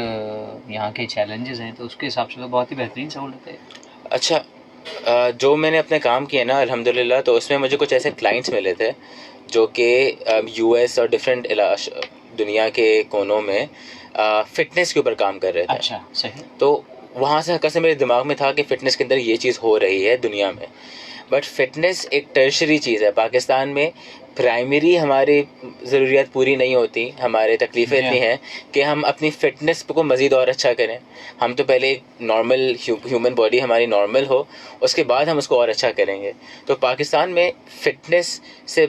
यहाँ के चैलेंजेस हैं तो उसके हिसाब से तो बहुत ही बेहतरीन सहूलत है। अच्छा, जो मैंने अपने काम किए ना अल्हम्दुलिल्लाह, तो उसमें मुझे कुछ ऐसे क्लाइंट्स मिले थे जो कि यूएस और डिफरेंट दुनिया के कोनों में फ़िटनेस के ऊपर काम कर रहे थे। अच्छा, सही। तो वहाँ से हल्का सा मेरे दिमाग में था कि फ़िटनेस के अंदर ये चीज़ हो रही है दुनिया में, बट फिटनेस एक टर्शरी चीज़ है। पाकिस्तान में प्राइमरी हमारी ज़रूरियात पूरी नहीं होती, हमारे तकलीफ़ें इतनी हैं कि हम अपनी फ़िटनेस को मज़ीद और अच्छा करें। हम तो पहले एक नॉर्मल ह्यूमन बॉडी हमारी नॉर्मल हो, उसके बाद हम उसको और अच्छा करेंगे। तो पाकिस्तान में फ़िटनेस से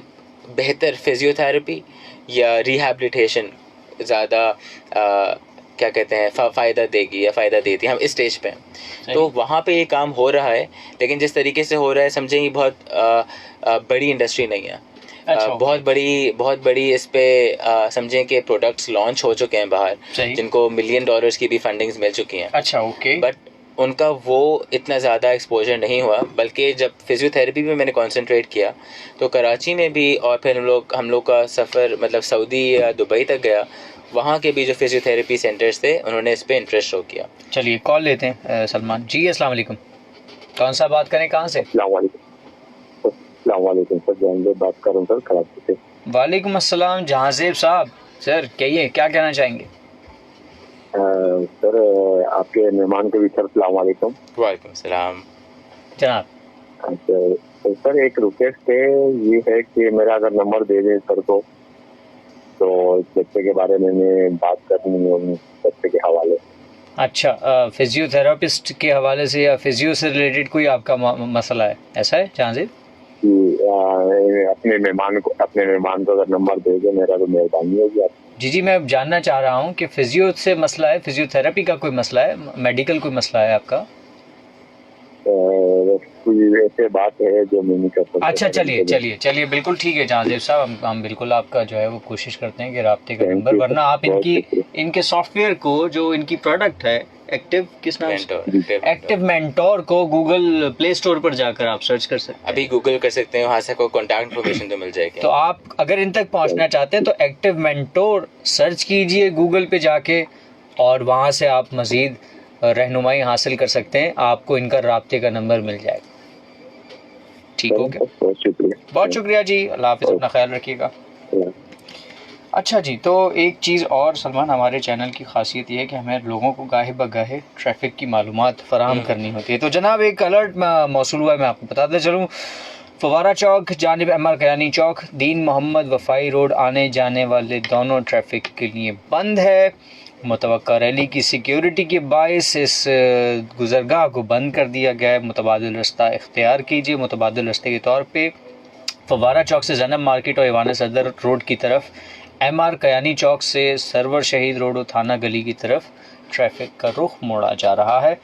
बेहतर फिज़ियोथेरेपी या रिहैबिलिटेशन ज़्यादा क्या कहते हैं फ़ायदा देगी या फ़ायदा देती है। हम इस स्टेज पे हैं, तो वहाँ पे ये काम हो रहा है, लेकिन जिस तरीके से हो रहा है समझें ये बहुत बड़ी इंडस्ट्री नहीं है। बहुत बड़ी इस पे समझें कि प्रोडक्ट्स लॉन्च हो चुके हैं बाहर, जिनको $1 मिलियन की भी फंडिंग्स मिल चुकी हैं। अच्छा, ओके। बट उनका वो इतना ज़्यादा एक्सपोजर नहीं हुआ, बल्कि जब फिजियोथेरेपी में मैंने कंसंट्रेट किया तो कराची में भी, और फिर हम लोग का सफ़र मतलब सऊदी या दुबई तक गया, वहाँ के भी जो फिजियोथेरेपी सेंटर्स थे उन्होंने इस पे इंटरेस्ट शो किया। चलिए कॉल लेते हैं। सलमान जी, अस्सलाम वालेकुम। कौन सा बात करें, कहाँ से? अस्सलाम वालेकुम सर, जहांगीर बात कर रहा हूँ सर, कराची से। वालेकुम अस्सलाम जहांजेब साहब। सर कहिए, क्या कहना चाहेंगे? सर आपके मेहमान को भी सर अस्सलाम वालेकुम। वालेकुम सलाम जनाब। सर एक रिक्वेस्ट है, ये है कि मेरा अगर नंबर दे दें सर को, तो इस बच्चे के बारे में मैं बात करनी है उन बच्चे के हवाले। अच्छा, फिजियोथेरापिस्ट के हवाले से या फिजियो से रिलेटेड कोई आपका मसला है, ऐसा है जहांजेब? अपने मेहमान को अगर नंबर दे दे मेरा तो मेहरबानी होगी आप। जी, मैं जानना चाह रहा हूँ कि फिजियो से मसला है, फिजियोथेरेपी का कोई मसला है, मेडिकल कोई मसला है आपका? कोई ऐसे बात है जो मैं नहीं कर सकता। अच्छा, चलिए बिल्कुल ठीक है जहांजेब साहब, हम बिल्कुल आपका जो है वो कोशिश करते हैं कि राब्ते का नंबर, वरना आप इनके सॉफ्टवेयर को, जो इनकी प्रोडक्ट है एक्टिव किस नाम से? मेंटोर एक्टिव मेंटोर को गूगल प्ले स्टोर पर जाकर आप सर्च कर सकते हैं। अभी गूगल कर सकते हैं, वहाँ से आपको कॉन्टैक्ट इन्फॉर्मेशन तो मिल जाएगी। तो आप अगर इन तक पहुंचना चाहते हैं तो एक्टिव मेंटोर सर्च कीजिए गूगल पे जाके, और वहाँ से आप मज़ीद रहनुमाई हासिल कर सकते हैं। आपको इनका राब्ते का नंबर मिल जाएगा। ठीक हो गया, बहुत शुक्रिया। बहुत शुक्रिया जी, अल्लाह हाफ़िज़, अपना ख्याल रखिएगा। अच्छा जी, तो एक चीज़ और सलमान, हमारे चैनल की खासियत ये है कि हमें लोगों को गाहे बगाहे ट्रैफिक की मालूमात फराहम करनी होती है। तो जनाब एक अलर्ट मौसूल हुआ है, मैं आपको बताते चलूँ। फवारा चौक जानिब अमर कयानी चौक, दीन मोहम्मद वफ़ाई रोड आने जाने वाले दोनों ट्रैफिक के लिए बंद है। मुतवक्का रैली की सिक्योरिटी के बायस इस गुज़रगाह को बंद कर दिया गया है। मुतबादिल रास्ता इख्तियार कीजिए। मुतबादिल रास्ते के तौर पे फवारा चौक से जैनब मार्केट और ईवान सदर रोड की तरफ, MR कयानी चौक से सरवर शहीद रोड और थाना गली की तरफ ट्रैफिक का रुख मोड़ा जा रहा है।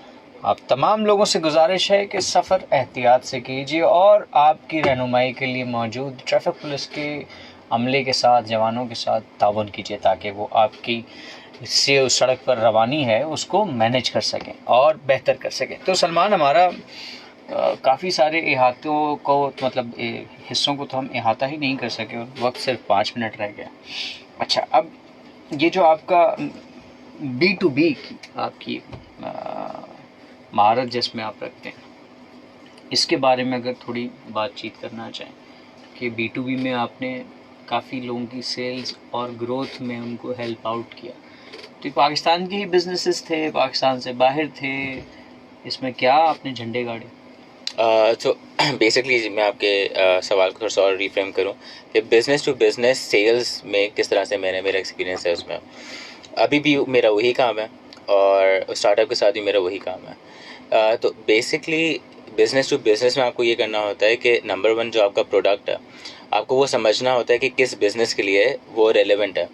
आप तमाम लोगों से गुजारिश है कि सफ़र एहतियात से कीजिए और आपकी रहनुमाई के लिए मौजूद ट्रैफिक पुलिस के अमले के साथ, जवानों के साथ ताउन कीजिए ताकि वो आपकी से उस सड़क पर रवानी है उसको मैनेज कर सकें और बेहतर कर सकें। तो सलमान, हमारा काफ़ी सारे इहातों को, मतलब हिस्सों को तो हम इहाता ही नहीं कर सके और वक्त सिर्फ 5 मिनट रह गया। अच्छा, अब ये जो आपका B2B की आपकी महारत जिसमें आप रखते हैं, इसके बारे में अगर थोड़ी बातचीत करना चाहें कि B2B में आपने काफ़ी लोगों की सेल्स और ग्रोथ में उनको हेल्प आउट किया। तो पाकिस्तान के ही बिजनेसेस थे, पाकिस्तान से बाहर थे, इसमें क्या आपने झंडे गाड़े? तो बेसिकली मैं आपके सवाल को थोड़ा सा और रिफ्रेम करूं कि बिज़नेस टू बिज़नेस सेल्स में किस तरह से मेरा एक्सपीरियंस है उसमें। अभी भी मेरा वही काम है और स्टार्टअप के साथ भी मेरा वही काम है। तो बेसिकली बिज़नेस टू बिज़नेस में आपको ये करना होता है कि नंबर 1 जो आपका प्रोडक्ट है, आपको वो समझना होता है कि किस बिज़नेस के लिए वो रेलेवेंट है,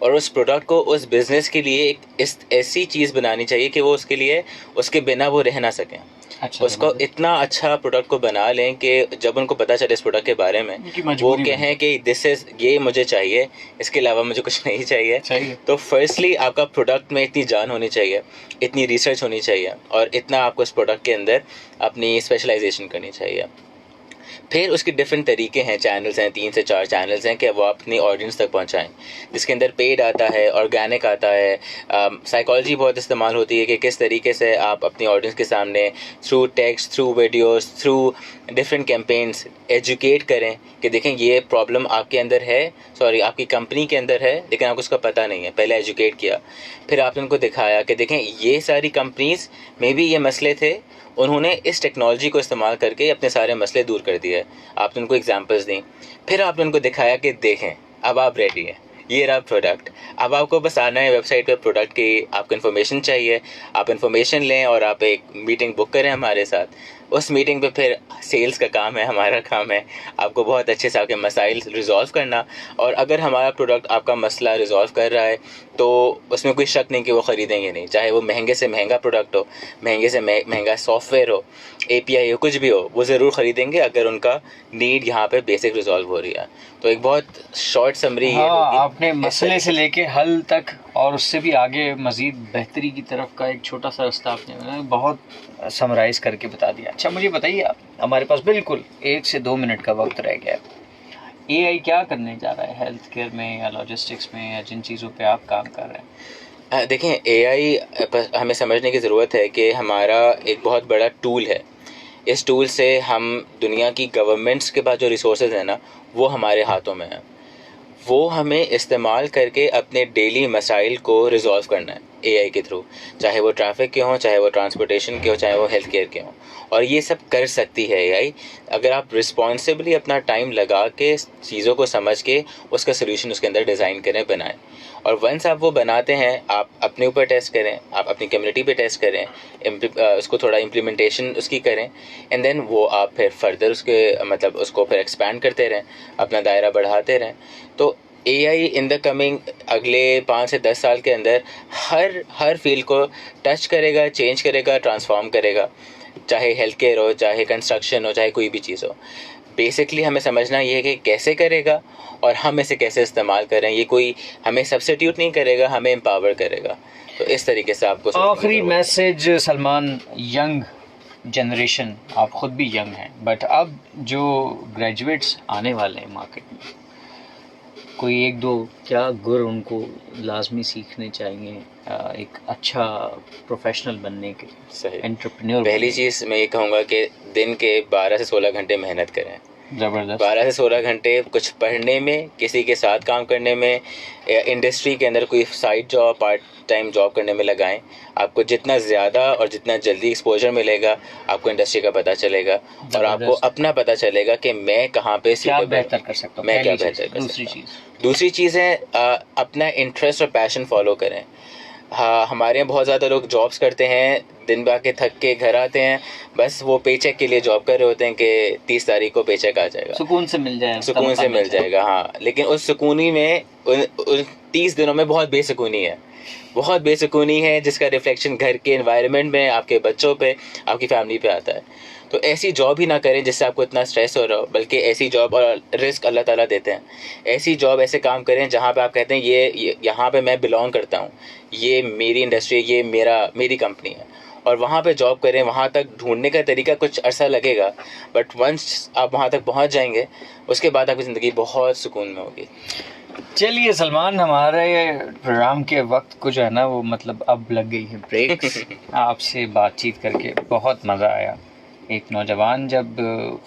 और उस प्रोडक्ट को उस बिज़नेस के लिए एक ऐसी चीज़ बनानी चाहिए कि वो उसके लिए, उसके बिना वो रह ना सकें। अच्छा, उसको इतना अच्छा प्रोडक्ट को बना लें कि जब उनको पता चले इस प्रोडक्ट के बारे में, वो कहें कि दिस इज़, ये मुझे चाहिए, इसके अलावा मुझे कुछ नहीं चाहिए। तो फर्स्टली आपका प्रोडक्ट में इतनी जान होनी चाहिए, इतनी रिसर्च होनी चाहिए और इतना आपको इस प्रोडक्ट के अंदर अपनी स्पेशलाइजेशन करनी चाहिए। फिर उसके डिफरेंट तरीके हैं, चैनल्स हैं, 3 से 4 चैनल्स हैं कि वो अपनी ऑडियंस तक पहुंचाएं, जिसके अंदर पेड आता है, ऑर्गेनिक आता है, साइकोलॉजी बहुत इस्तेमाल होती है कि किस तरीके से आप अपनी ऑडियंस के सामने through text, through videos, through different campaigns educate करें कि देखें ये प्रॉब्लम आपके अंदर है, सॉरी आपकी कंपनी के अंदर है, लेकिन आपको उसका पता नहीं है। पहले एजुकेट किया, फिर आपने उनको दिखाया कि देखें ये सारी कंपनीज में भी ये मसले थे, उन्होंने इस टेक्नोलॉजी को इस्तेमाल करके अपने सारे मसले दूर कर दिए। आपने उनको एग्जांपल्स दी, फिर आपने उनको दिखाया कि देखें अब आप रेडी हैं, ये रहा प्रोडक्ट। अब आपको बस आना है वेबसाइट पे, प्रोडक्ट की आपको इन्फॉर्मेशन चाहिए, आप इन्फॉर्मेशन लें और आप एक मीटिंग बुक करें हमारे साथ। उस मीटिंग पे फिर सेल्स का काम है, हमारा काम है आपको बहुत अच्छे से आपके मसाइल रिजॉल्व करना, और अगर हमारा प्रोडक्ट आपका मसला रिजॉल्व कर रहा है तो उसमें कोई शक नहीं कि वो ख़रीदेंगे नहीं, चाहे वो महंगे से महंगा प्रोडक्ट हो, महंगे से महंगा सॉफ्टवेयर हो, API हो, कुछ भी हो, वो ज़रूर ख़रीदेंगे अगर उनका नीड यहाँ पे बेसिक रिजॉल्व हो रही है। तो एक बहुत शॉर्ट समरी ये होगी आपने मसले से लेके हल तक और उससे भी आगे मज़ीद बेहतरी की तरफ का एक छोटा सा रास्ता आपने बहुत समराइज़ करके बता दिया। अच्छा, मुझे बताइए, आप, हमारे पास बिल्कुल 1 से 2 मिनट का वक्त रह गया, AI क्या करने जा रहा है हेल्थ केयर में या लॉजिस्टिक्स में या जिन चीज़ों पे आप काम कर रहे हैं? देखें, AI हमें समझने की ज़रूरत है कि हमारा एक बहुत बड़ा टूल है। इस टूल से हम दुनिया की गवर्नमेंट्स के पास जो रिसोर्सेज हैं ना, वो हमारे हाथों में हैं, वो हमें इस्तेमाल करके अपने डेली मसाइल को रिजॉल्व करना है AI के थ्रू, चाहे वो ट्रैफिक के हों, चाहे वो ट्रांसपोर्टेशन के हों, चाहे वो हेल्थ केयर के हों। और ये सब कर सकती है AI अगर आप रिस्पॉन्सिबली अपना टाइम लगा के चीज़ों को समझ के उसका सोल्यूशन उसके अंदर डिज़ाइन करें, बनाएं। और वंस आप वो बनाते हैं, आप अपने ऊपर टेस्ट करें, आप अपनी कम्युनिटी पे टेस्ट करें, उसको थोड़ा इम्प्लीमेंटेशन उसकी करें, एंड देन वो आप फिर फर्दर उसके मतलब उसको फिर एक्सपैंड करते रहें, अपना दायरा बढ़ाते रहें। तो AI इन द कमिंग अगले 5 से 10 साल के अंदर हर फील्ड को टच करेगा, चेंज करेगा, ट्रांसफॉर्म करेगा, चाहे हेल्थ केयर हो, चाहे कंस्ट्रक्शन हो, चाहे कोई भी चीज़ हो। बेसिकली हमें समझना ये है कि कैसे करेगा और हम इसे कैसे इस्तेमाल करें। ये कोई हमें सब्स्टिट्यूट नहीं करेगा, हमें एम्पावर करेगा। तो इस तरीके से आपको आखिरी मैसेज सलमान, यंग जनरेशन, आप ख़ुद भी यंग हैं, बट अब जो ग्रेजुएट्स आने वाले हैं मार्केट में, कोई एक दो क्या गुर उनको लाजमी सीखने चाहिए एक अच्छा प्रोफेशनल बनने के, सही एंटरप्रेन्योर? पहली चीज़ मैं ये कहूँगा कि दिन के 12 से 16 घंटे मेहनत करें। ज़बरदस्त। 12 से 16 घंटे कुछ पढ़ने में, किसी के साथ काम करने में, इंडस्ट्री के अंदर कोई side job, part time job करने में लगाएं। आपको जितना ज़्यादा और जितना जल्दी एक्सपोजर मिलेगा, आपको इंडस्ट्री का पता चलेगा और आपको अपना पता चलेगा कि मैं कहाँ पे क्या बेहतर कर सकता हूँ, मैं क्या बेहतर कर सकता हूँ। दूसरी चीज़ है अपना इंटरेस्ट और पैशन फॉलो करें। हाँ, हमारे यहाँ बहुत ज़्यादा लोग जॉब्स करते हैं, दिन भर के थक के घर आते हैं, बस वो पेचेक के लिए जॉब कर रहे होते हैं कि 30 तारीख को पेचेक आ जाएगा, सुकून से मिल जाए, सुकून से मिल जाएगा। हाँ, लेकिन उस सुकूनी में उन 30 दिनों में बहुत बेसुकूनी है, बहुत बेसुकूनी है, जिसका रिफ्लेक्शन घर के एनवायरनमेंट में, आपके बच्चों पे, आपकी फैमिली पे आता है। तो ऐसी जॉब ही ना करें जिससे आपको इतना स्ट्रेस हो रहा हो, बल्कि ऐसी जॉब, और रिस्क अल्लाह ताला देते हैं, ऐसी जॉब, ऐसे काम करें जहाँ पे आप कहते हैं ये यहाँ पे मैं बिलोंग करता हूँ, ये मेरी इंडस्ट्री, ये मेरी कंपनी है, और वहाँ पे जॉब करें। वहाँ तक ढूंढने का तरीका कुछ अरसा लगेगा, बट वंस आप वहाँ तक पहुँच जाएंगे, उसके बाद आपकी ज़िंदगी बहुत सुकून में होगी। चलिए सलमान, हमारे प्रोग्राम के वक्त को जो है ना वो मतलब अब लग गई है ब्रेक। आपसे बातचीत करके बहुत मज़ा आया। एक नौजवान जब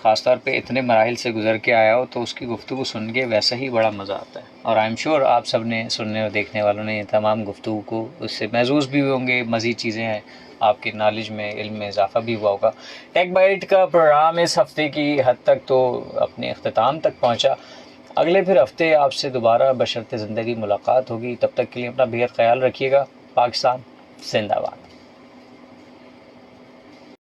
ख़ास तौर पे इतने मराहिल से गुज़र के आया हो तो उसकी गुफ्तगू सुन के वैसा ही बड़ा मज़ा आता है, और आई एम श्योर आप सब ने, सुनने और देखने वालों ने, तमाम गुफ्तगू को उससे महसूस भी होंगे, मज़ीद चीज़ें हैं, आपके नॉलेज में, इल्म में इजाफा भी हुआ होगा। टेक बाइट का प्रोग्राम इस हफ़्ते की हद तक तो अपने अख्ताम तक पहुँचा। अगले फिर हफ़्ते आपसे दोबारा बशर्ते ज़िंदगी मुलाकात होगी। तब तक के लिए अपना बेहद ख्याल रखिएगा। पाकिस्तान जिंदाबाद।